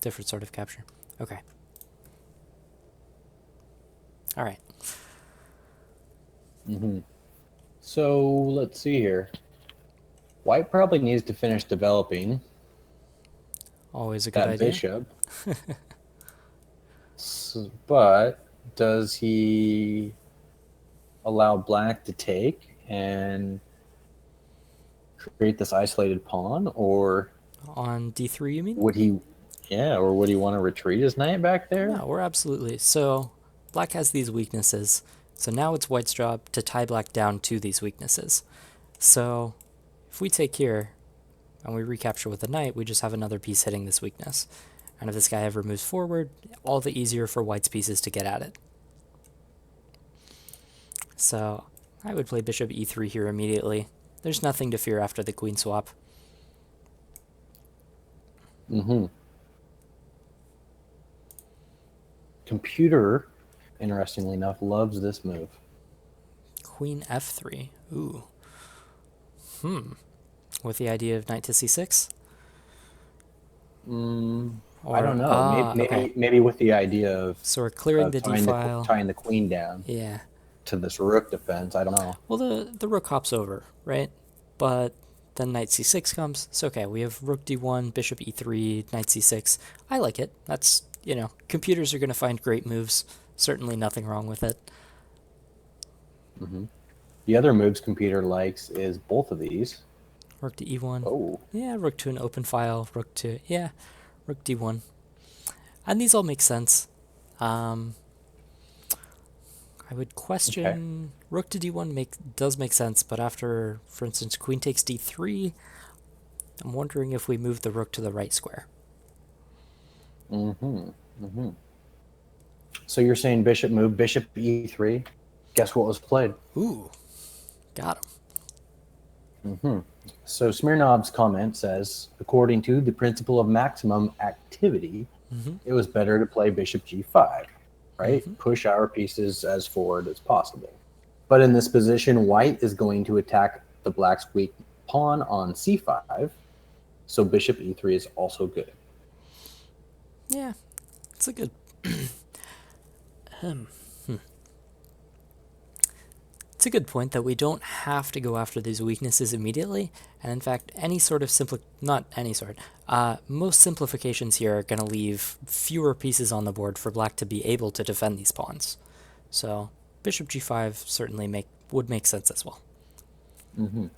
different sort of capture. Okay. All right. So let's see here. White probably needs to finish developing Always a good that idea. bishop. But does he allow Black to take and create this isolated pawn, or On d3, you mean? would he want to retreat his knight back there? No, we're absolutely. So Black has these weaknesses. So now it's White's job to tie Black down to these weaknesses. So if we take here and we recapture with the knight, we just have another piece hitting this weakness. And if this guy ever moves forward, all the easier for White's pieces to get at it. So I would play bishop e3 here immediately. There's nothing to fear after the queen swap. Mm-hmm. Computer, interestingly enough, loves this move. Queen f3. Ooh. With the idea of knight to c6? I don't know. Okay. Maybe with the idea So we're clearing the d file. tying the queen down Yeah. to this rook defense. I don't know. Well, the rook hops over, right? But then knight c6 comes. So okay, we have rook d1, bishop e3, knight c6. I like it. That's, computers are going to find great moves. Certainly nothing wrong with it. Mm-hmm. The other moves computer likes is both of these. Rook to e1. Oh. Yeah, rook to an open file. Rook d1. And these all make sense. I would question rook to d1 does make sense, but after, for instance, queen takes d3, I'm wondering if we move the rook to the right square. Mm-hmm. Mm-hmm. So you're saying bishop move, bishop e3. Guess what was played? Ooh, got him. Mm-hmm. So Smirnov's comment says, according to the principle of maximum activity, it was better to play bishop g5, right? Push our pieces as forward as possible. But in this position, white is going to attack the black's weak pawn on c5, so bishop e3 is also good. Yeah, it's a good... It's a good point that we don't have to go after these weaknesses immediately, and in fact, most simplifications here are going to leave fewer pieces on the board for black to be able to defend these pawns. So bishop g5 certainly would make sense as well. Mm-hmm.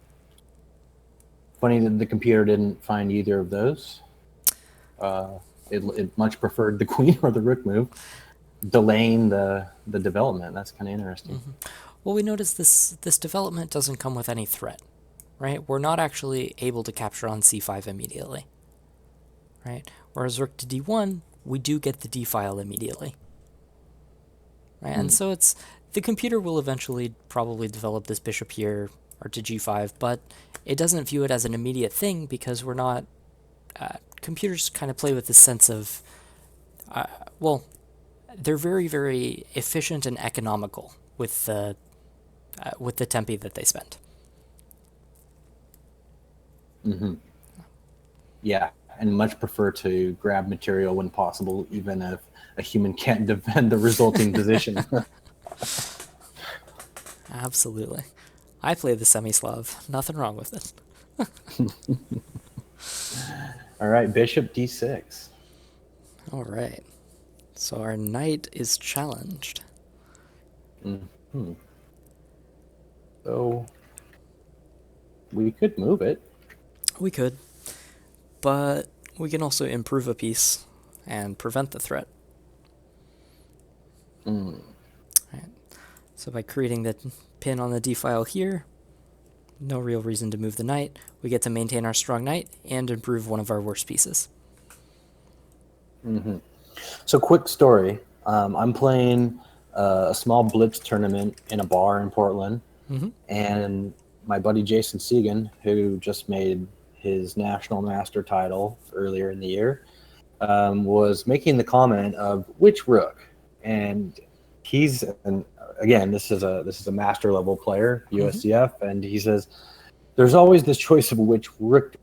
Funny that the computer didn't find either of those. It much preferred the queen or the rook move, delaying the development. That's kind of interesting. Well, we notice this development doesn't come with any threat, right? We're not actually able to capture on c5 immediately, right? Whereas rook to d1, we do get the d file immediately, right? And so the computer will eventually probably develop this bishop here or to g5, but it doesn't view it as an immediate thing because we're not. Computers kind of play with this sense of, they're very, very efficient and economical with the tempi that they spend. Mm-hmm. Yeah, and much prefer to grab material when possible, even if a human can't defend the resulting position. Absolutely. I play the semi-Slav. Nothing wrong with it. All right, bishop d6. All right. So our knight is challenged. Mm-hmm. So we could move it. We could, but we can also improve a piece and prevent the threat. Right. So by creating the pin on the d file here, no real reason to move the knight. We get to maintain our strong knight and improve one of our worst pieces. Mm-hmm. So quick story. I'm playing a small blitz tournament in a bar in Portland, and my buddy Jason Segan, who just made his national master title earlier in the year, was making the comment of which rook, and he's again this is a master level player, USCF, and he says there's always this choice of which rook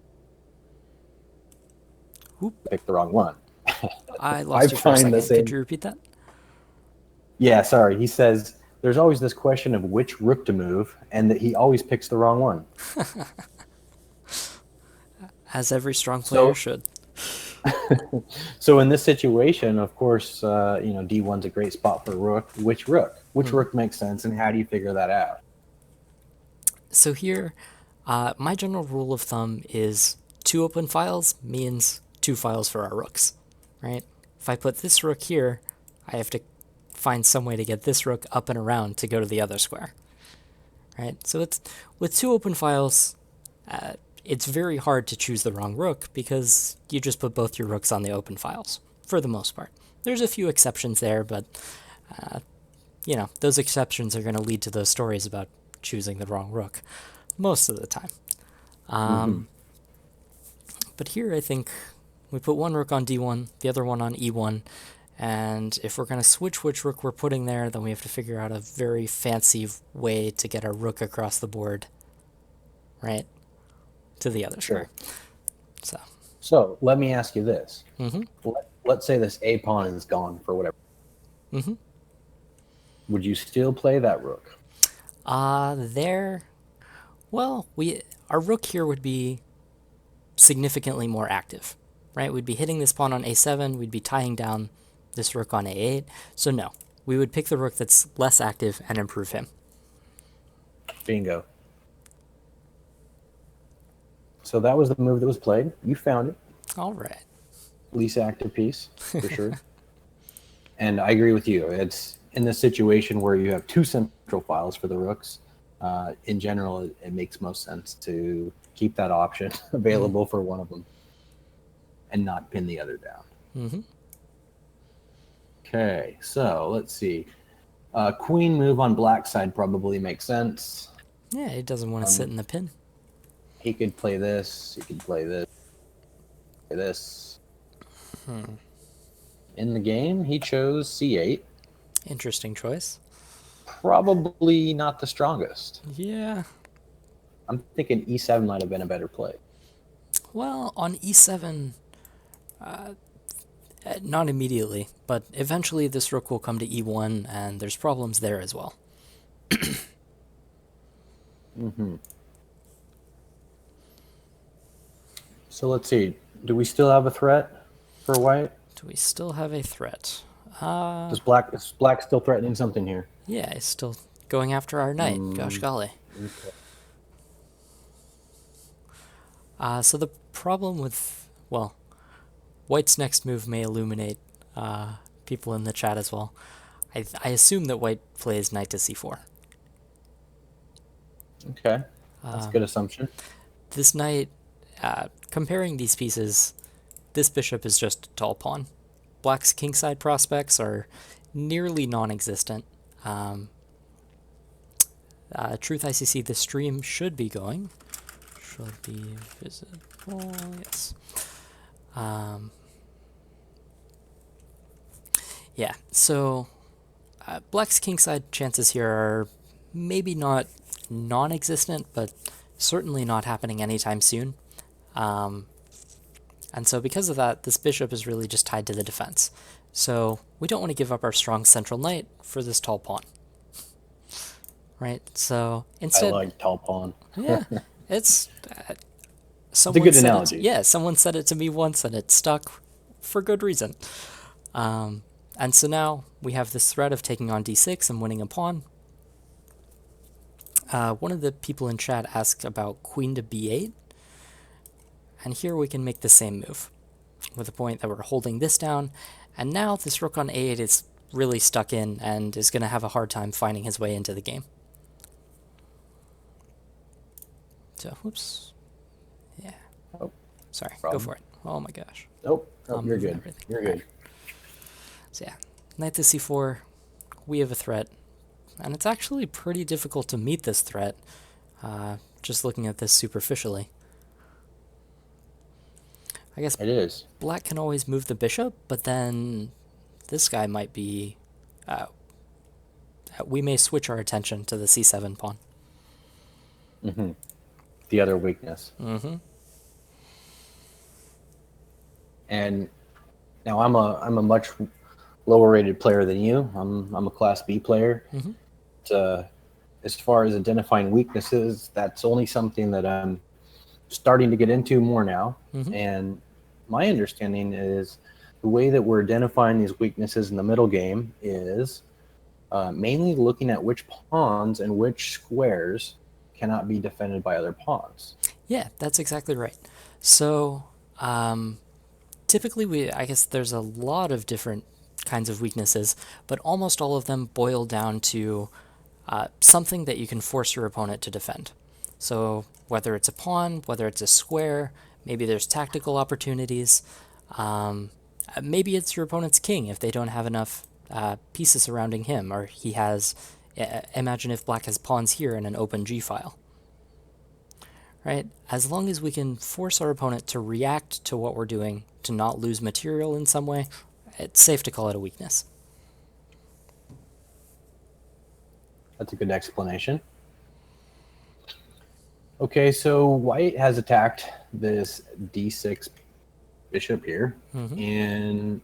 to pick the wrong one. I lost you for a second. Could you repeat that? Yeah, sorry. He says there's always this question of which rook to move, and that he always picks the wrong one. As every strong player should. So in this situation, of course, D1's a great spot for rook. Which rook? Which rook makes sense, and how do you figure that out? So here, my general rule of thumb is 2 open files means 2 files for our rooks, right? If I put this rook here, I have to find some way to get this rook up and around to go to the other square, right? So it's with 2 open files, it's very hard to choose the wrong rook because you just put both your rooks on the open files for the most part. There's a few exceptions there, but those exceptions are going to lead to those stories about choosing the wrong rook most of the time. But here I think we put one rook on d1, the other one on e1, and if we're going to switch which rook we're putting there, then we have to figure out a very fancy way to get our rook across the board, right, to the other square. So let me ask you this. Mm-hmm. Let's say this a pawn is gone for whatever. Mm-hmm. Would you still play that rook? Well, our rook here would be significantly more active, right? We'd be hitting this pawn on a7, we'd be tying down this rook on a8. So no, we would pick the rook that's less active and improve him. Bingo. So that was the move that was played. You found it. All right. Least active piece, for sure. And I agree with you. It's in this situation where you have two central files for the rooks. In general, it makes most sense to keep that option available for one of them and not pin the other down. Mm-hmm. Okay, so let's see. Queen move on black side probably makes sense. Yeah, he doesn't want to sit in the pin. He could play this. He could play this. Play this. In the game, he chose c8. Interesting choice. Probably not the strongest. Yeah. I'm thinking e7 might have been a better play. Well, on e7, not immediately, but eventually this rook will come to e1, and there's problems there as well. Mm-hmm. So let's see. Do we still have a threat for white? Do we still have a threat? Is black still threatening something here? Yeah, it's still going after our knight. Gosh golly. Okay. So the problem with, well, white's next move may illuminate people in the chat as well. I assume that white plays knight to c4. Okay, that's a good assumption. This knight, comparing these pieces, this bishop is just a tall pawn. Black's kingside prospects are nearly non-existent. Truth ICC, the stream should be going. Should be visible, yes. Yeah, so Black's kingside chances here are maybe not non-existent, but certainly not happening anytime soon. And so because of that, this bishop is really just tied to the defense. So we don't want to give up our strong central knight for this tall pawn. Right? So instead... I like tall pawn. Yeah, it's... It's a good analogy. Yeah, someone said it to me once and it stuck for good reason. And so now we have this threat of taking on d6 and winning a pawn. One of the people in chat asked about queen to b8. And here we can make the same move with the point that we're holding this down. And now this rook on a8 is really stuck in and is going to have a hard time finding his way into the game. So, whoops. Yeah. Oh, sorry, problem. Go for it. Oh my gosh. Nope, you're good. You're good. Right. So yeah, knight to c4, we have a threat. And it's actually pretty difficult to meet this threat, just looking at this superficially. I guess it is. Black can always move the bishop, but then this guy might be... we may switch our attention to the c7 pawn. Mm-hmm. The other weakness. Mm-hmm. And now I'm a much lower rated player than you. I'm a class B player. Mm-hmm. As far as identifying weaknesses, that's only something that I'm starting to get into more now. Mm-hmm. And my understanding is the way that we're identifying these weaknesses in the middle game is mainly looking at which pawns and which squares cannot be defended by other pawns. Yeah, that's exactly right. So typically I guess there's a lot of different kinds of weaknesses, but almost all of them boil down to something that you can force your opponent to defend. So whether it's a pawn, whether it's a square, maybe there's tactical opportunities, maybe it's your opponent's king if they don't have enough pieces surrounding him, or he has Imagine if black has pawns here in an open g file. Right? As long as we can force our opponent to react to what we're doing, to not lose material in some way, it's safe to call it a weakness. That's a good explanation. Okay, so white has attacked this d6 bishop here, and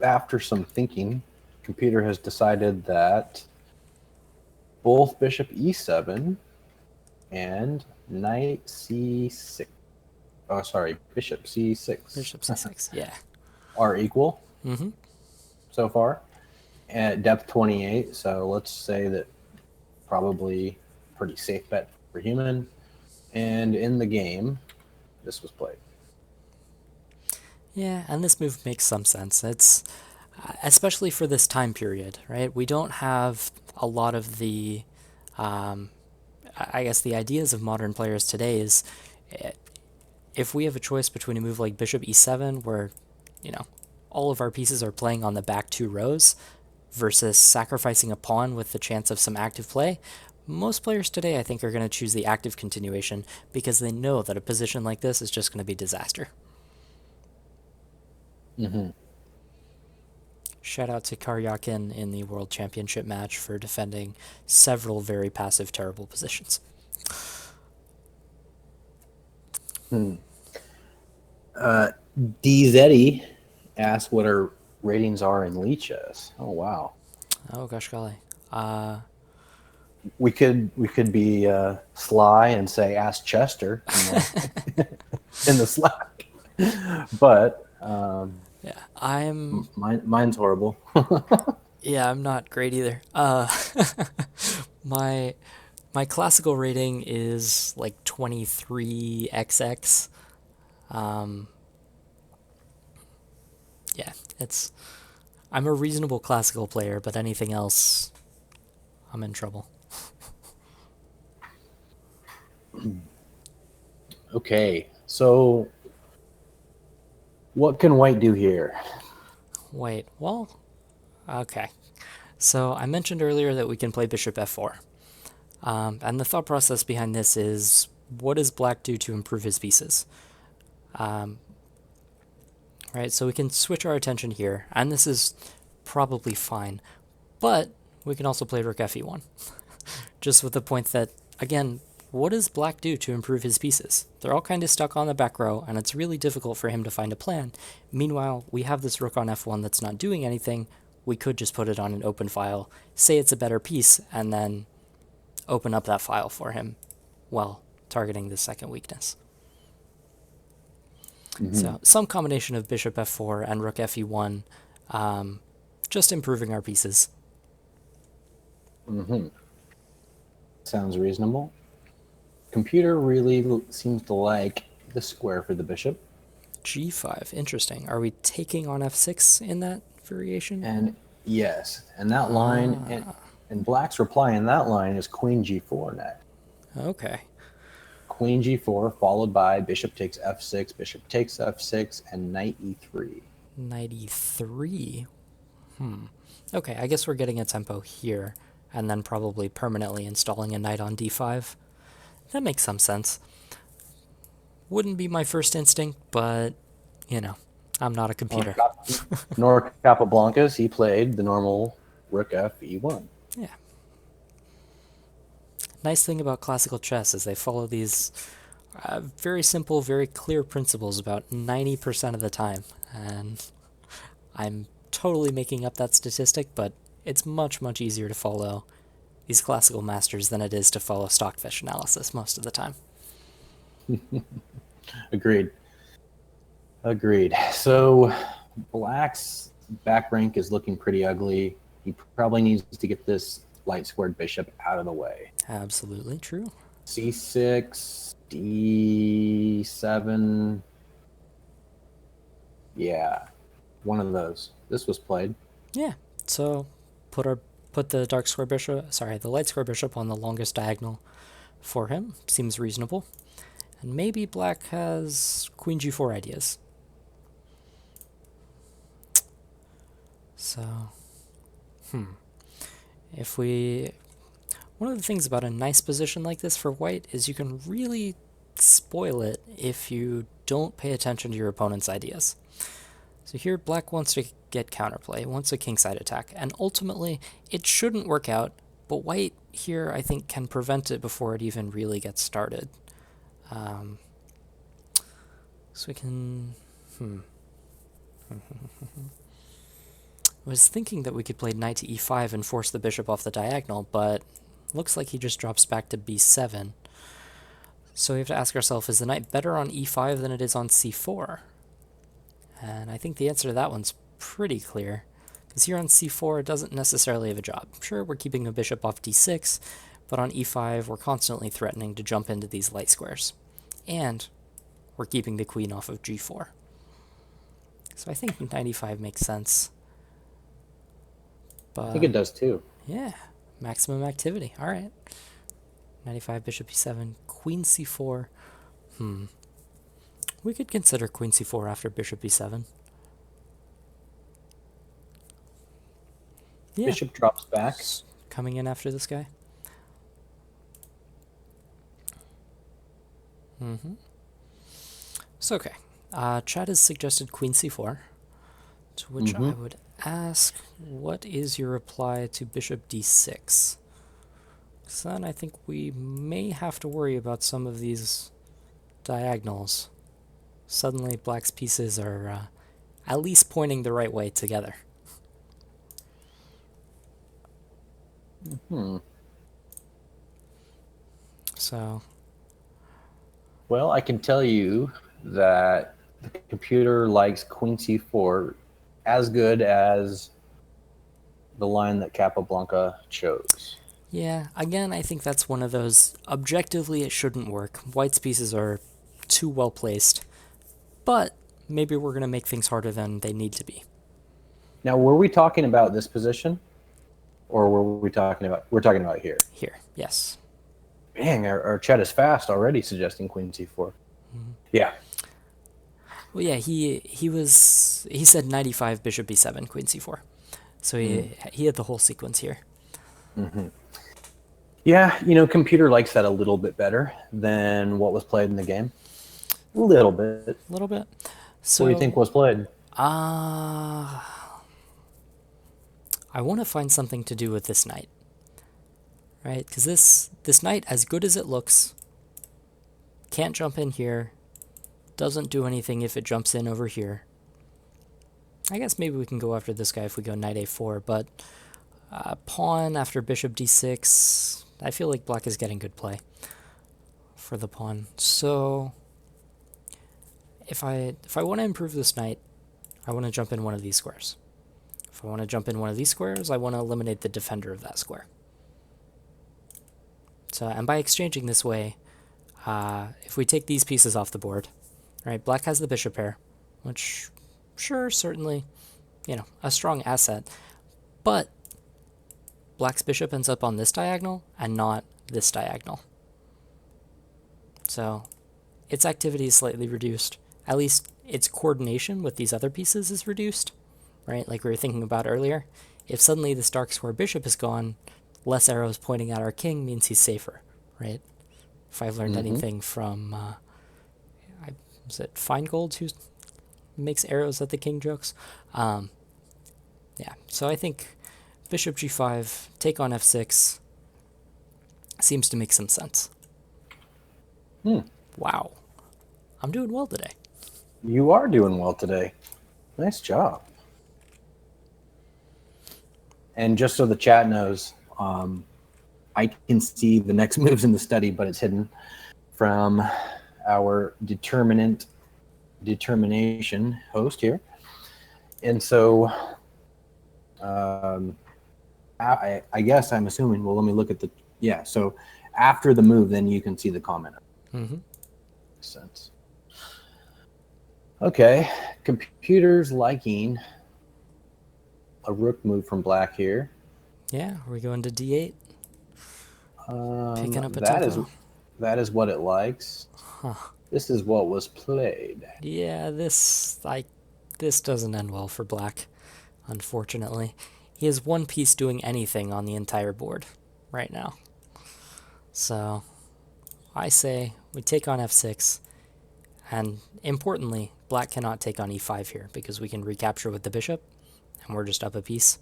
after some thinking, computer has decided that both bishop e7 and knight c6, oh sorry, bishop c6, Bishop c6, yeah. are equal Mm-hmm. so far at depth 28. So let's say that probably pretty safe bet for human. And in the game, this was played. Yeah, and this move makes some sense. It's especially for this time period, right? We don't have a lot of the, I guess the ideas of modern players today is if we have a choice between a move like bishop e7, where, you know, all of our pieces are playing on the back two rows, versus sacrificing a pawn with the chance of some active play, most players today, I think, are going to choose the active continuation because they know that a position like this is just going to be disaster. Mm-hmm. Shout out to Karyakin in the World Championship match for defending several very passive, terrible positions. DZetti asked what our ratings are in Lichess. Oh wow. Oh gosh golly. We could be sly and say ask Chester in the Slack, but Yeah, I'm. mine's horrible. Yeah, I'm not great either. My my classical rating is like 23xx. Yeah, it's. I'm a reasonable classical player, but anything else, I'm in trouble. Okay, so what can white do here? Wait, well, okay. So I mentioned earlier that we can play bishop f4. And the thought process behind this is, what does black do to improve his pieces? Right, so we can switch our attention here, and this is probably fine. But we can also play rook fe1. Just with the point that, again, what does black do to improve his pieces? They're all kind of stuck on the back row, and it's really difficult for him to find a plan. Meanwhile, we have this rook on f1 that's not doing anything. We could just put it on an open file, say it's a better piece, and then open up that file for him while targeting the second weakness. So some combination of bishop f4 and rook fe1, just improving our pieces. Sounds reasonable. Computer really seems to like the square for the bishop. g5, interesting. Are we taking on f6 in that variation? And yes, and that line, and black's reply in that line is queen g4 next. Okay. Queen g4 followed by bishop takes f6, bishop takes f6, and knight e3. Knight e3. Okay, I guess we're getting a tempo here, and then probably permanently installing a knight on d5. That makes some sense. Wouldn't be my first instinct, but, you know, I'm not a computer. Nor Capablanca's, he played the normal rook f e1. Yeah. Nice thing about classical chess is they follow these very simple, very clear principles about 90% of the time. And I'm totally making up that statistic, but it's much, much easier to follow these classical masters than it is to follow stockfish analysis most of the time. Agreed. So black's back rank is looking pretty ugly. He probably needs to get this light squared bishop out of the way. Absolutely true. c6, d7. Yeah, one of those. This was played. Yeah. So put the the light square bishop on the longest diagonal for him. Seems reasonable. And maybe black has queen g4 ideas. So, If we... One of the things about a nice position like this for white is you can really spoil it if you don't pay attention to your opponent's ideas. So here black wants to get counterplay, wants a kingside attack, and ultimately it shouldn't work out, but white here I think can prevent it before it even really gets started. So we can... I was thinking that we could play knight to e5 and force the bishop off the diagonal, but looks like he just drops back to b7. So we have to ask ourselves, is the knight better on e5 than it is on c4? And I think the answer to that one's pretty clear, because here on c4 it doesn't necessarily have a job. Sure, we're keeping the bishop off d6, but on e5 we're constantly threatening to jump into these light squares. And we're keeping the queen off of g4. So I think knight e5 makes sense. But I think it does too. yeah, maximum activity. All right. Knight e5, bishop e7, queen c4. We could consider queen c4 after bishop e7. Yeah. Bishop drops back. Coming in after this guy. So, okay. Chad has suggested queen c4, to which I would ask, what is your reply to bishop d6? So then I think we may have to worry about some of these diagonals. Suddenly black's pieces are at least pointing the right way together. So... Well, I can tell you that the computer likes queen c4 as good as the line that Capablanca chose. yeah, again, I think that's one of those, objectively it shouldn't work. White's pieces are too well placed, but maybe we're going to make things harder than they need to be. Now, were we talking about this position? Or were we talking about... We're talking about here. Here, yes. Dang, our chat is fast already suggesting queen c4. Yeah. Well, yeah, he said knight e5, bishop b7, queen c4. So he had the whole sequence here. Yeah, computer likes that a little bit better than what was played in the game. A little bit. A little bit. So, What do you think was played? I want to find something to do with this knight. Right? Because this knight, as good as it looks, can't jump in here, doesn't do anything if it jumps in over here. I guess maybe we can go after this guy if we go knight a4, but pawn after bishop d6, I feel like black is getting good play for the pawn. So if I want to improve this knight, I want to jump in one of these squares. If I want to jump in one of these squares, I want to eliminate the defender of that square. So, and by exchanging this way, if we take these pieces off the board, right, black has the bishop pair, which, sure, certainly, a strong asset, but black's bishop ends up on this diagonal and not this diagonal. So, its activity is slightly reduced. At least its coordination with these other pieces is reduced, right, like we were thinking about earlier. If suddenly this dark square bishop is gone, less arrows pointing at our king means he's safer, right? If I've learned anything from, is it Feingold who makes arrows at the king jokes? Yeah, so I think bishop g5, take on f6, seems to make some sense. Wow. I'm doing well today. You are doing well today. Nice job. And just so the chat knows, I can see the next moves in the study, but it's hidden from our determination host here. And so I guess I'm assuming, well, let me look at the, yeah, so after the move, then you can see the comment. Makes sense. Okay, computer's liking a rook move from black here. Yeah, are we going to d8? Picking up a that tempo. that is what it likes. This is what was played. Yeah, this doesn't end well for black, unfortunately. he has one piece doing anything on the entire board right now. So I say we take on f6, and importantly, black cannot take on e5 here because we can recapture with the bishop, and we're just up a piece.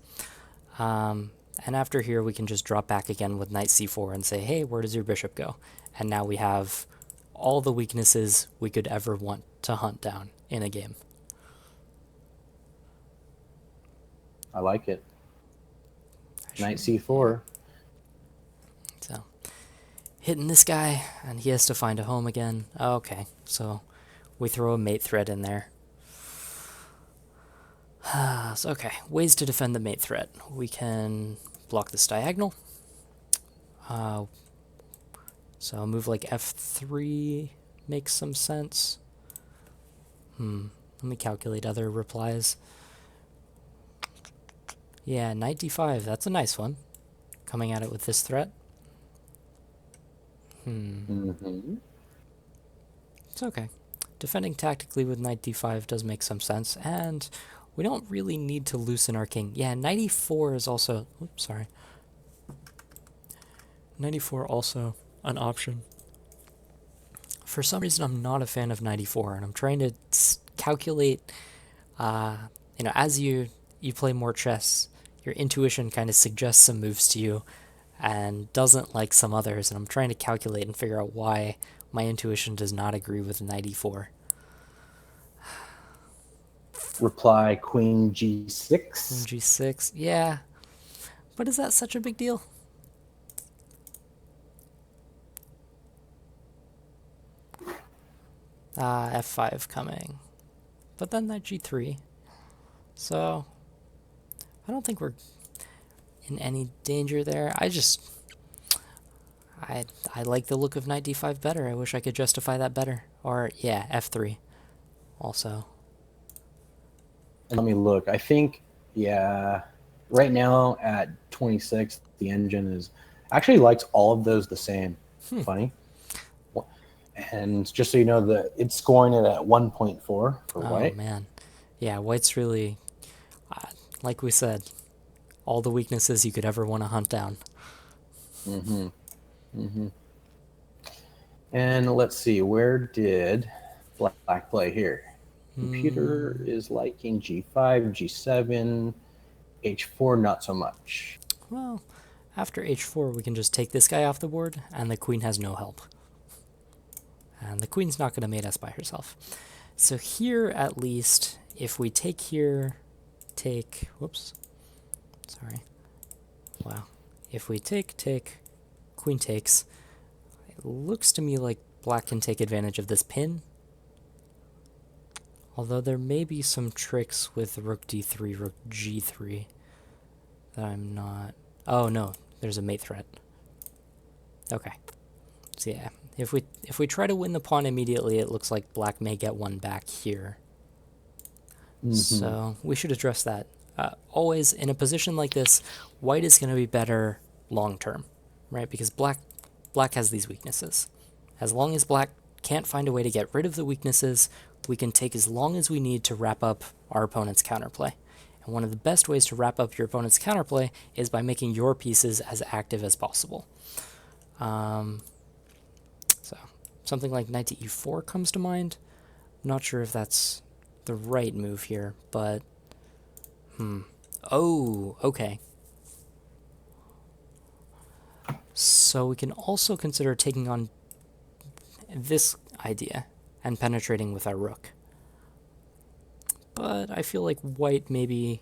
And after here, we can just drop back again with knight c4 and say, hey, where does your bishop go? And now we have all the weaknesses we could ever want to hunt down in a game. I like it. Knight c4. So, hitting this guy, and he has to find a home again. Okay, so we throw a mate threat in there. So, okay, ways to defend the mate threat. We can block this diagonal. So a move like f3 makes some sense. Let me calculate other replies. Yeah, knight d5, that's a nice one. Coming at it with this threat. It's okay. Defending tactically with knight d5 does make some sense, and we don't really need to loosen our king. Yeah, knight e4 is also... Oops, sorry. Knight e4 also an option. For some reason, I'm not a fan of knight e4, and I'm trying to calculate... as you play more chess, your intuition kind of suggests some moves to you and doesn't like some others, and I'm trying to calculate and figure out why my intuition does not agree with knight e4. Reply queen g6. Queen g6, yeah. But is that such a big deal? F5 coming. But then knight g3. So, I don't think we're in any danger there. I like the look of knight d5 better. I wish I could justify that better. Or, yeah, f3 also. And let me look. I think, yeah, right now at 26, the engine is actually likes all of those the same. Funny. And just so you know, it's scoring it at 1.4 for white. Oh, man. Yeah, white's really, like we said, all the weaknesses you could ever want to hunt down. And let's see, where did black play here? Computer is liking g5, g7, h4, not so much. Well, after h4, we can just take this guy off the board, and the queen has no help. And the queen's not going to mate us by herself. So here, at least, if we take here, whoops, sorry, wow. If we take, queen takes, it looks to me like black can take advantage of this pin. Although there may be some tricks with rook d3, rook g3 that I'm not... Oh no, there's a mate threat. Okay. So yeah, if we try to win the pawn immediately, it looks like black may get one back here. So we should address that. Always in a position like this, white is going to be better long term, right? Because black has these weaknesses. As long as black can't find a way to get rid of the weaknesses, we can take as long as we need to wrap up our opponent's counterplay. And one of the best ways to wrap up your opponent's counterplay is by making your pieces as active as possible. So something like knight to e4 comes to mind. Not sure if that's the right move here, but oh, okay. So we can also consider taking on this idea and penetrating with our rook. But I feel like white maybe...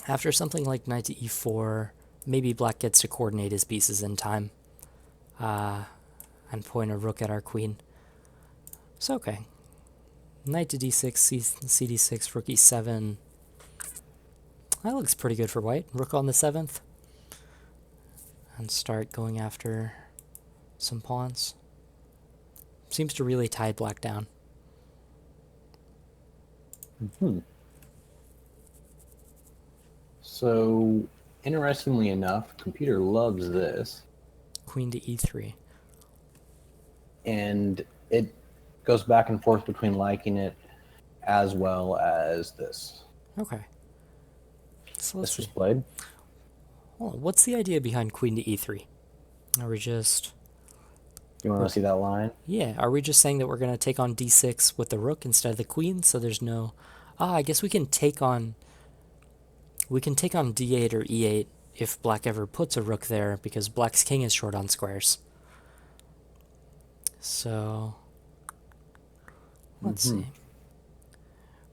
After something like knight to e4, maybe black gets to coordinate his pieces in time. And point a rook at our queen. So okay. Knight to d6, cd6, rook e7. That looks pretty good for white. Rook on the 7th. And start going after some pawns. Seems to really tie black down. So, interestingly enough, computer loves this. Queen to e3. And it goes back and forth between liking it as well as this. Okay. So let's This was see. played. Hold on. What's the idea behind queen to e3? Are we just... You want to see that line? Yeah, are we just saying that we're going to take on d6 with the rook instead of the queen, so there's no... I guess we can take on... We can take on d8 or e8 if black ever puts a rook there, because black's king is short on squares. So... Let's see.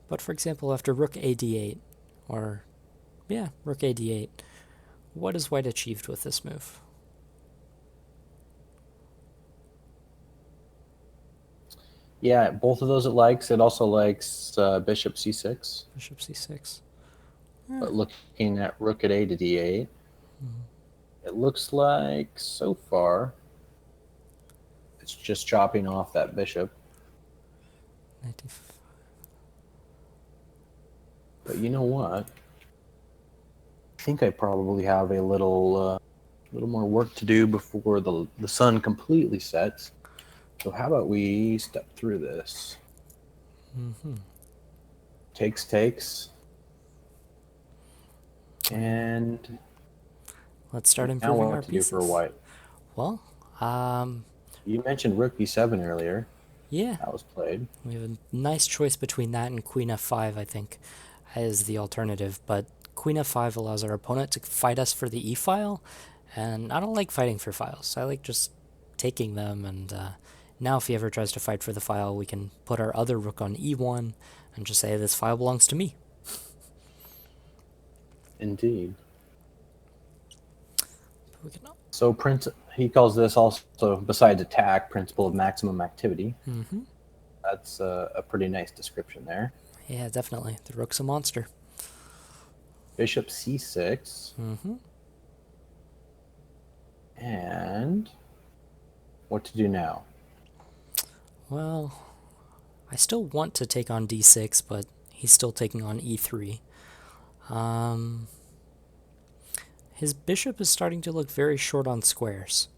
But for example, after rook a d8, or... Yeah, rook a d8, what has white achieved with this move? Yeah, both of those it likes. It also likes bishop c6. Bishop c6. But looking at rook at a to d8, it looks like so far it's just chopping off that bishop. 95. But you know what? I think I probably have a little more work to do before the sun completely sets. So how about we step through this? Takes. And Let's start now improving what our to do pieces. for white? Well, You mentioned rook b7 earlier. yeah, That was played. we have a nice choice between that and queen f5, I think, as the alternative. But queen f5 allows our opponent to fight us for the e-file, and I don't like fighting for files. I like just taking them, and now if he ever tries to fight for the file, we can put our other rook on e1 and just say this file belongs to me. Indeed. We can... So he calls this also, besides attack, principle of maximum activity. That's a pretty nice description there. Yeah, definitely. The rook's a monster. Bishop c6. And what to do now? Well, I still want to take on d6, but he's still taking on e3. His bishop is starting to look very short on squares.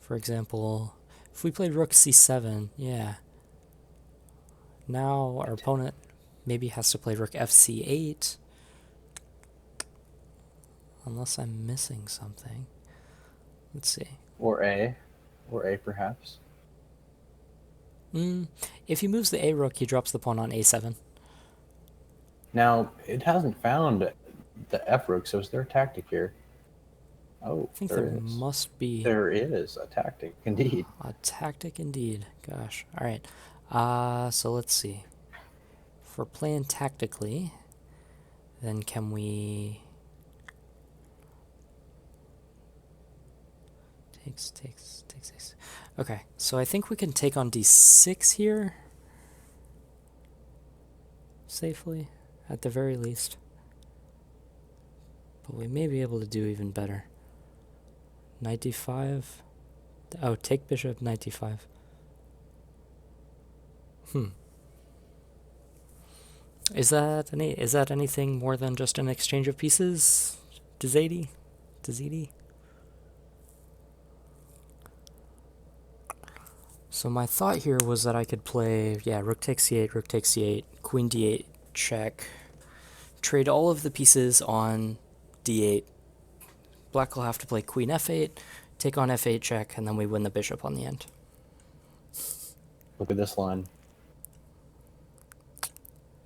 For example, if we play rook c7, yeah. Now our opponent maybe has to play rook fc8. Unless I'm missing something. Let's see. Or a perhaps. If he moves the a rook, he drops the pawn on a7. Now, it hasn't found the f rook, so is there a tactic here? Oh, I think there there is. must be... There is a tactic, indeed. A tactic indeed. Gosh. Alright. So let's see. If we're playing tactically, then can we... Takes. Okay, so I think we can take on d6 here. Safely, at the very least. But we may be able to do even better. Knight d5. Oh, take bishop, knight d5. Is that anything more than just an exchange of pieces? Dzadi? So my thought here was that I could play, rook takes c8, queen d8, check, trade all of the pieces on d8. Black will have to play queen f8, take on f8 check, and then we win the bishop on the end. Look at this line.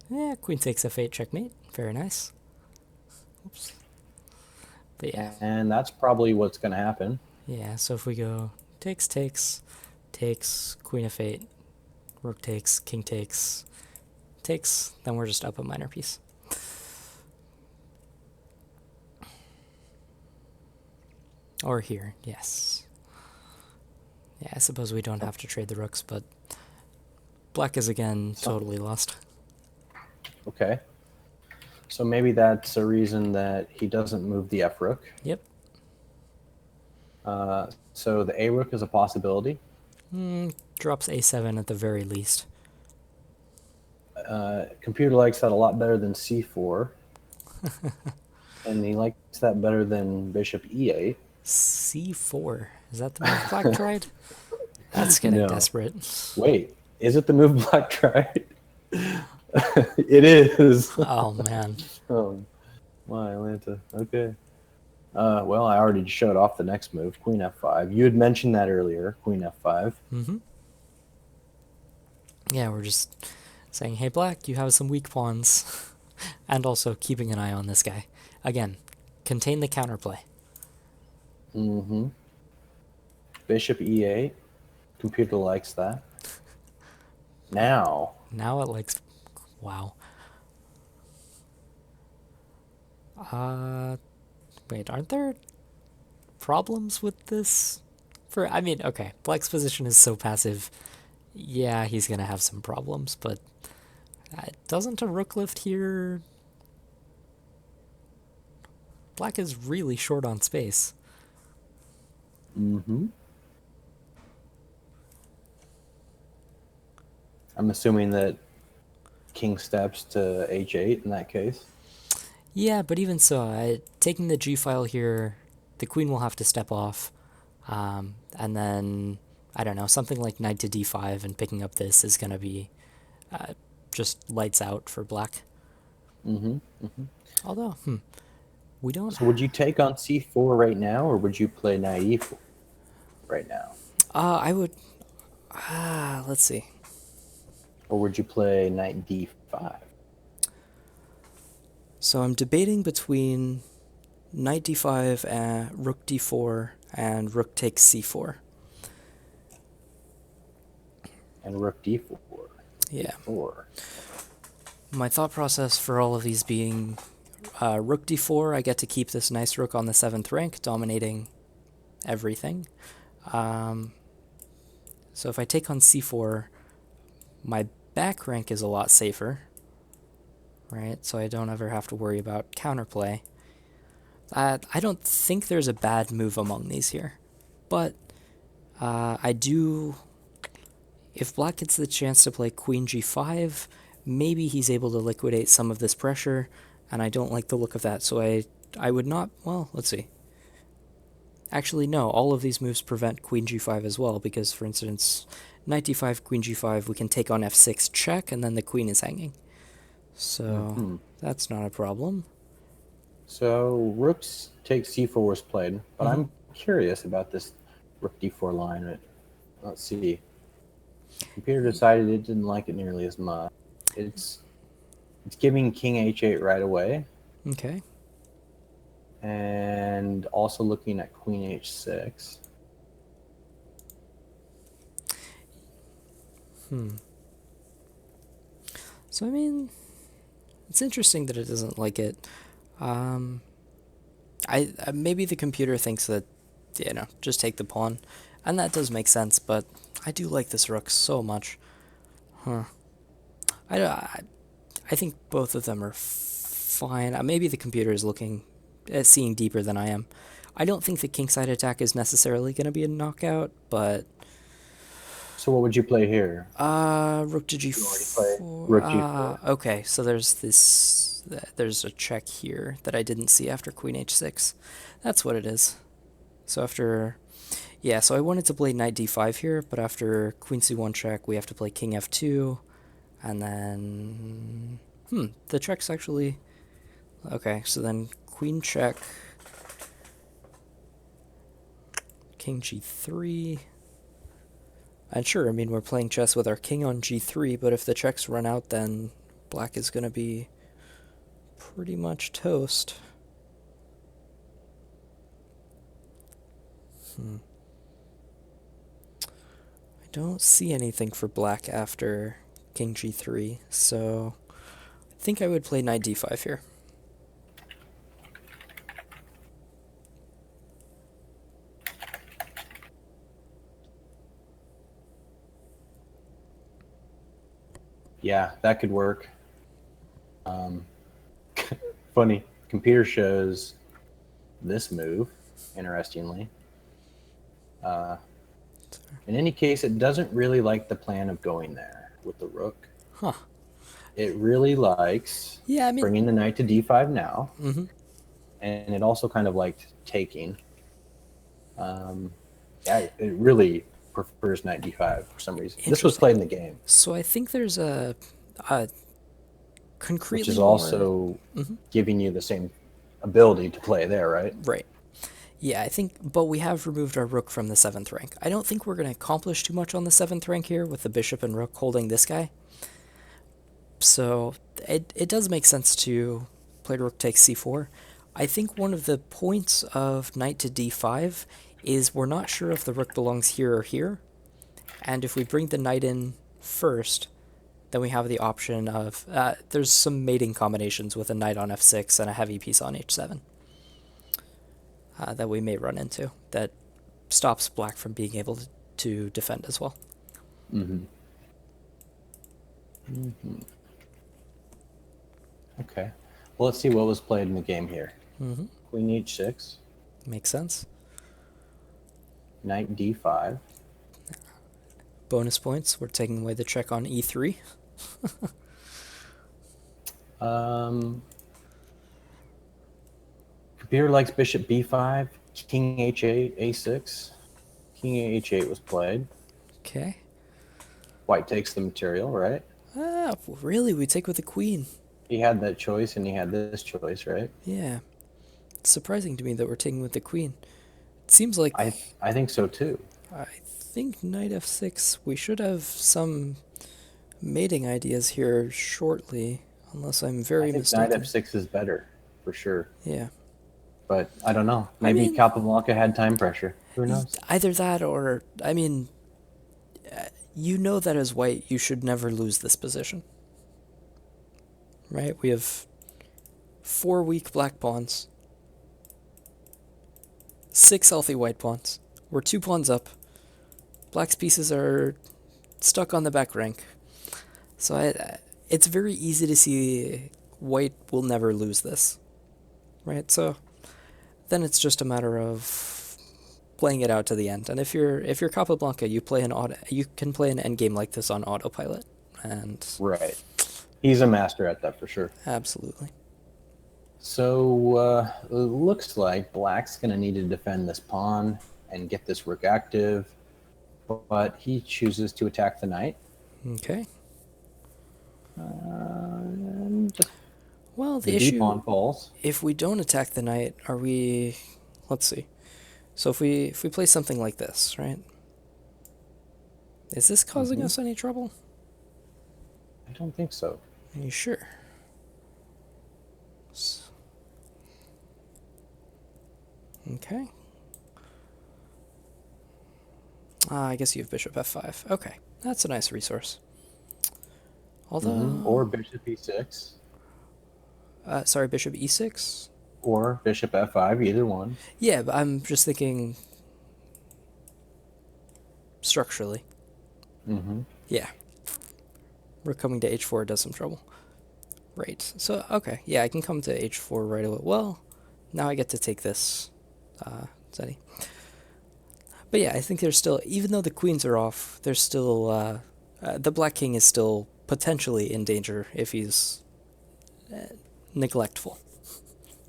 Yeah, queen takes f8 checkmate. Very nice. Oops. But yeah. And that's probably what's going to happen. Yeah, so if we go takes, queen f8, rook takes, king takes, then we're just up a minor piece. Or here, yes. Yeah, I suppose we don't have to trade the rooks, but black is again totally lost. Okay. So maybe that's a reason that he doesn't move the f rook. Yep. So the a rook is a possibility. Drops a7 at the very least. Computer likes that a lot better than c4. And he likes that better than bishop e8. c4. Is that the move black tried? That's getting desperate. Wait, is it the move black tried? It is. Oh man. Oh, my Atlanta. Okay. Well, I already showed off the next move, Queen F5. You had mentioned that earlier, Queen F5. Mm-hmm. Yeah, we're just saying, hey, black, you have some weak pawns. And also keeping an eye on this guy. Again, contain the counterplay. Mm-hmm. Bishop E8. Computer likes that. Now, Now it likes... Wow. Uh, wait, aren't there problems with this? I mean, okay, black's position is so passive. Yeah, he's gonna have some problems, but doesn't a rook lift here? Black is really short on space. mm-hmm. I'm assuming that king steps to H8 in that case. Yeah, but even so, taking the g file here, the queen will have to step off, and then I don't know, something like knight to d5 and picking up this is gonna be just lights out for black. Mm-hmm. Mm-hmm. Although, we don't. So would you take on C4 right now, or would you play knight E4 right now? I would. Let's see. Or would you play knight D5? So I'm debating between knight d5 and rook d4 and rook takes c4. And rook D4. Yeah. D4. My thought process for all of these being rook d4, I get to keep this nice rook on the 7th rank, dominating everything. So if I take on c4, my back rank is a lot safer, right? So I don't ever have to worry about counterplay. I don't think there's a bad move among these here, but I do... If black gets the chance to play queen g5, maybe he's able to liquidate some of this pressure, and I don't like the look of that, so I would not... Well, let's see. Actually, no, all of these moves prevent queen g5 as well, because, for instance, knight d5, queen g5, we can take on f6 check, and then the queen is hanging. So, that's not a problem. So rooks take C4 was played, but I'm curious about this rook D4 line. Let's see. Computer decided it didn't like it nearly as much. It's giving king H8 right away, Okay. and also looking at queen H6. So, I mean, it's interesting that it doesn't like it. Maybe the computer thinks that, just take the pawn, and that does make sense, but I do like this rook so much. I, I, I think both of them are fine. Maybe the computer is seeing deeper than I am. I don't think the kingside attack is necessarily going to be a knockout, but... So what would you play here? Rook to You already play g4. rook G4. Okay, so there's a check here that I didn't see after queen h6. That's what it is. So after... Yeah, so I wanted to play knight d5 here, but after queen c1 check, we have to play king f2, and then... the check's actually... Okay, so then queen check, king g3... And sure, I mean, we're playing chess with our king on g3, but if the checks run out, then black is going to be pretty much toast. I don't see anything for black after king g3, so I think I would play knight d5 here. Yeah, that could work. Funny. Computer shows this move, interestingly. In any case, it doesn't really like the plan of going there with the rook. Huh. It really likes bringing the knight to d5 now. And it also kind of liked taking. Yeah, it really prefers knight d5 for some reason. This was played in the game. So I think there's which is concretely more. also giving you the same ability to play there, right? Right. Yeah, I think, but we have removed our rook from the 7th rank. I don't think we're going to accomplish too much on the 7th rank here with the bishop and rook holding this guy. So it does make sense to play rook takes c4. I think one of the points of knight to d5 is we're not sure if the rook belongs here or here. And if we bring the knight in first, then we have the option of, there's some mating combinations with a knight on f6 and a heavy piece on h7 that we may run into that stops black from being able to defend as well. Okay. Well, let's see what was played in the game here. Queen h6, Makes sense. knight d5. Bonus points, we're taking away the check on e3. Computer likes bishop b5, king h8, a6. King h8 was played. Okay. White takes the material, right? Really? We take with the queen? He had that choice and he had this choice, right? Yeah. It's surprising to me that we're taking with the queen. It seems like... I think so too. I think knight f6, we should have some mating ideas here shortly, unless I'm very mistaken. Knight f6 is better, for sure. Yeah. But I don't know. Maybe Capablanca had time pressure. Who knows? Either that or, I mean, you know that as white, you should never lose this position. Right? We have 4 weak black pawns, 6 healthy white pawns. We're 2 pawns up. Black's pieces are stuck on the back rank. So it's very easy to see white will never lose this. Right? So then it's just a matter of playing it out to the end. And if you're Capablanca, you can play an endgame like this on autopilot. And right. He's a master at that for sure. Absolutely. So it looks like black's going to need to defend this pawn and get this rook active, but he chooses to attack the knight. Okay. And well, the d issue, pawn falls. If we don't attack the knight, are we... Let's see. So if we play something like this, right? Is this causing us any trouble? I don't think so. Are you sure? Okay. I guess you have bishop f5. Okay, that's a nice resource. Although... Or bishop e6. Sorry, bishop e6? Or bishop f5, either one. Yeah, but I'm just thinking structurally. Yeah. Rook coming to h4 does some trouble. Right. So, okay. Yeah, I can come to h4 right away. Well, now I get to take this, Zeddy. But yeah, I think there's still, even though the queens are off, there's still, the black king is still potentially in danger if he's neglectful,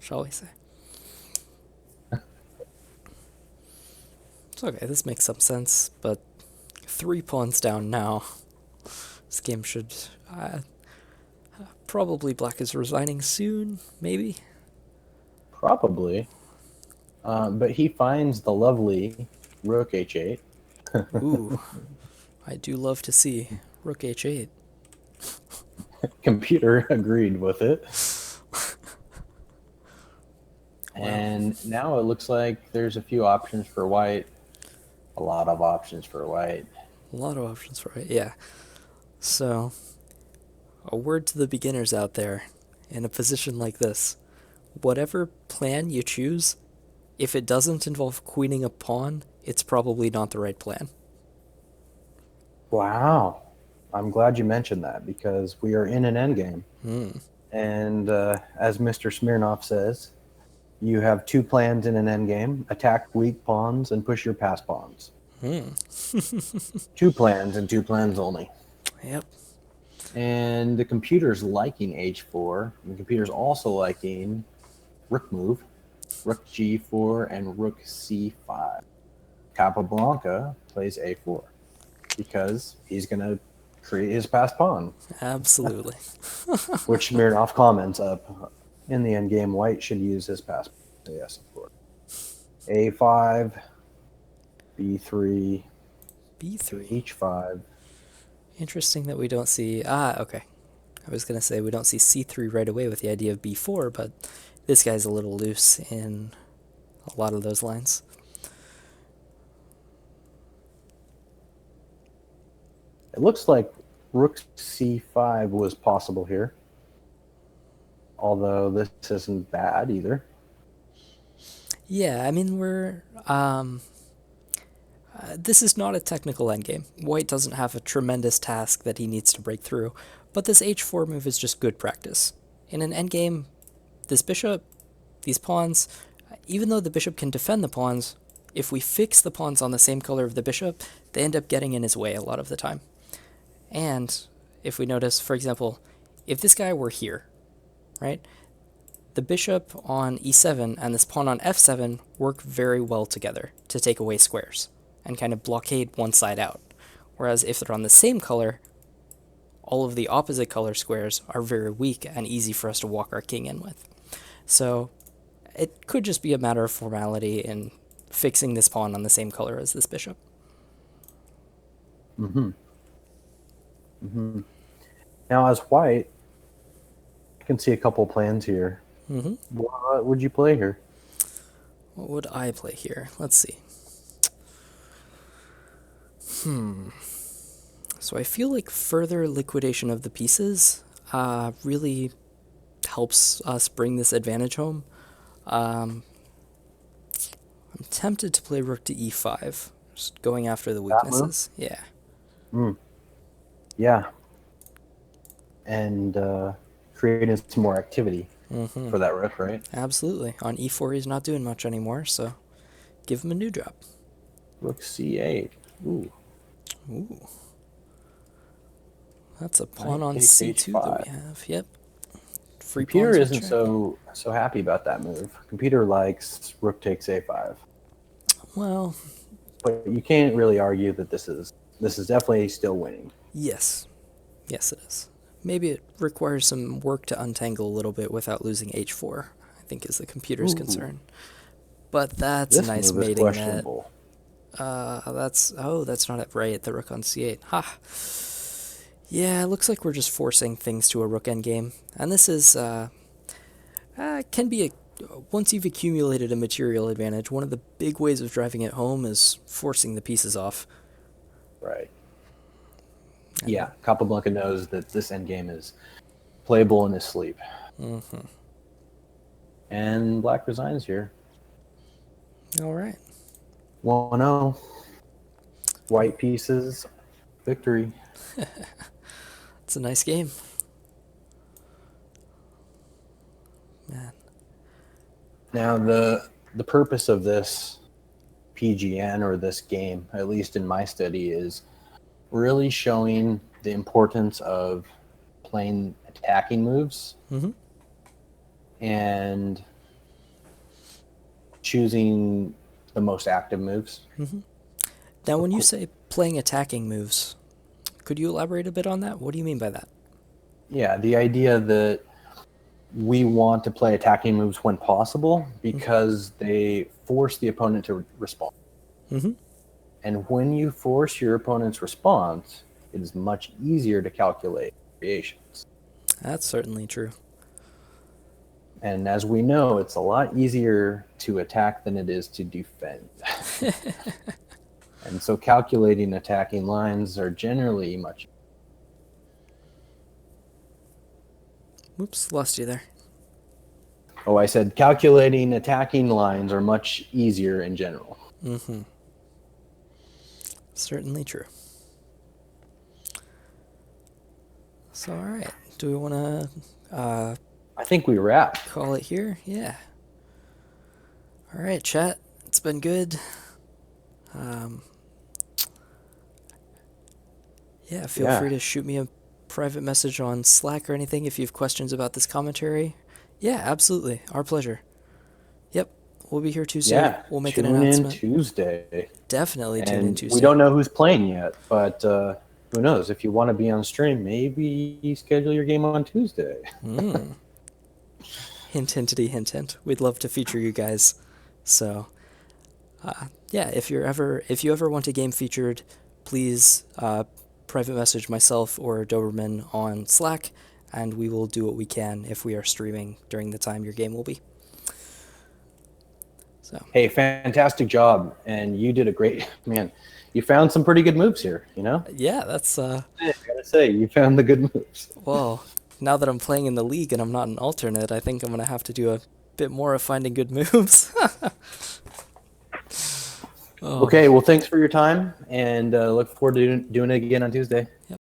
shall we say. It's okay, this makes some sense, but 3 pawns down now. This game should... probably black is resigning soon, maybe? Probably. But he finds the lovely rook h8. Ooh, I do love to see rook h8. Computer agreed with it. And now it looks like there's a few options for white. A lot of options for white. A lot of options for white, yeah. So, a word to the beginners out there, in a position like this. Whatever plan you choose, if it doesn't involve queening a pawn, it's probably not the right plan. Wow. I'm glad you mentioned that, because we are in an endgame. And as Mr. Smirnov says, you have 2 plans in an endgame: attack weak pawns and push your pass pawns. 2 plans and 2 plans only. Yep. And the computer's liking h4. And the computer's also liking rook move, rook g4, and rook c5. Capablanca plays a4 because he's going to create his passed pawn. Absolutely. Which Smirnoff comments up. In the end game, white should use his pass pawn. Yes, of course. A5, B3, B3. H5. Interesting that we don't see... okay. I was going to say we don't see C3 right away with the idea of B4, but this guy's a little loose in a lot of those lines. It looks like rook C5 was possible here. Although this isn't bad either. Yeah, I mean, this is not a technical endgame. White doesn't have a tremendous task that he needs to break through, but this h4 move is just good practice. In an endgame, this bishop, these pawns, even though the bishop can defend the pawns, if we fix the pawns on the same color of the bishop, they end up getting in his way a lot of the time. And if we notice, for example, if this guy were here, right, the bishop on e7 and this pawn on f7 work very well together to take away squares and kind of blockade one side out. Whereas if they're on the same color, all of the opposite color squares are very weak and easy for us to walk our king in with. So it could just be a matter of formality in fixing this pawn on the same color as this bishop. Now, as white, I can see a couple plans here. What would you play here? What would I play here? Let's see. So I feel like further liquidation of the pieces really helps us bring this advantage home. I'm tempted to play rook to e5, just going after the weaknesses. Yeah. Yeah. And creating some more activity for that rook, right? Absolutely. On e4, he's not doing much anymore, so give him a new job. Rook c8. Ooh. That's a pawn on takes c2 that h5. we have. Yep. Free Computer pawns isn't so happy about that move. Computer likes rook takes a5. Well, but you can't really argue that this is definitely still winning. Yes. Yes, it is. Maybe it requires some work to untangle a little bit without losing h4, I think is the computer's concern. But that's this a nice move is mating net. questionable. That's not it, right, the rook on c8. Ha! Yeah, it looks like we're just forcing things to a rook endgame. And this is, can be once you've accumulated a material advantage, one of the big ways of driving it home is forcing the pieces off. Right. Yeah, Capablanca knows that this endgame is playable in his sleep. And black resigns here. All right. 1-0. White pieces. Victory. It's a nice game. Man. Now, the purpose of this PGN or this game, at least in my study, is really showing the importance of playing attacking moves and choosing the most active moves. Now, when you say playing attacking moves, could you elaborate a bit on that? What do you mean by that? Yeah, the idea that we want to play attacking moves when possible because they force the opponent to respond. And when you force your opponent's response, it is much easier to calculate variations. That's certainly true. And as we know, it's a lot easier to attack than it is to defend. And so calculating attacking lines are generally much. Whoops, lost you there. Oh, I said calculating attacking lines are much easier in general. Certainly true. So, all right. Do we want to I think we wrap. call it here? Yeah. All right, chat. It's been good. Yeah, feel free to shoot me a private message on Slack or anything if you have questions about this commentary. Yeah, absolutely. Our pleasure. Yep. We'll be here Tuesday. Yeah, we'll make an announcement. Tune in Tuesday. Definitely tune in Tuesday. We don't know who's playing yet, but who knows? If you want to be on stream, maybe schedule your game on Tuesday. Hint, hintity, hint, hint. We'd love to feature you guys. So, yeah, if you ever want a game featured, please private message myself or Doberman on Slack, and we will do what we can if we are streaming during the time your game will be. So, Hey, fantastic job, and you did a great man. You found some pretty good moves here. You know, yeah, that's I gotta say, you found the good moves. well. Now that I'm playing in the league and I'm not an alternate, I think I'm gonna have to do a bit more of finding good moves. Okay, well, thanks for your time, and look forward to doing it again on Tuesday.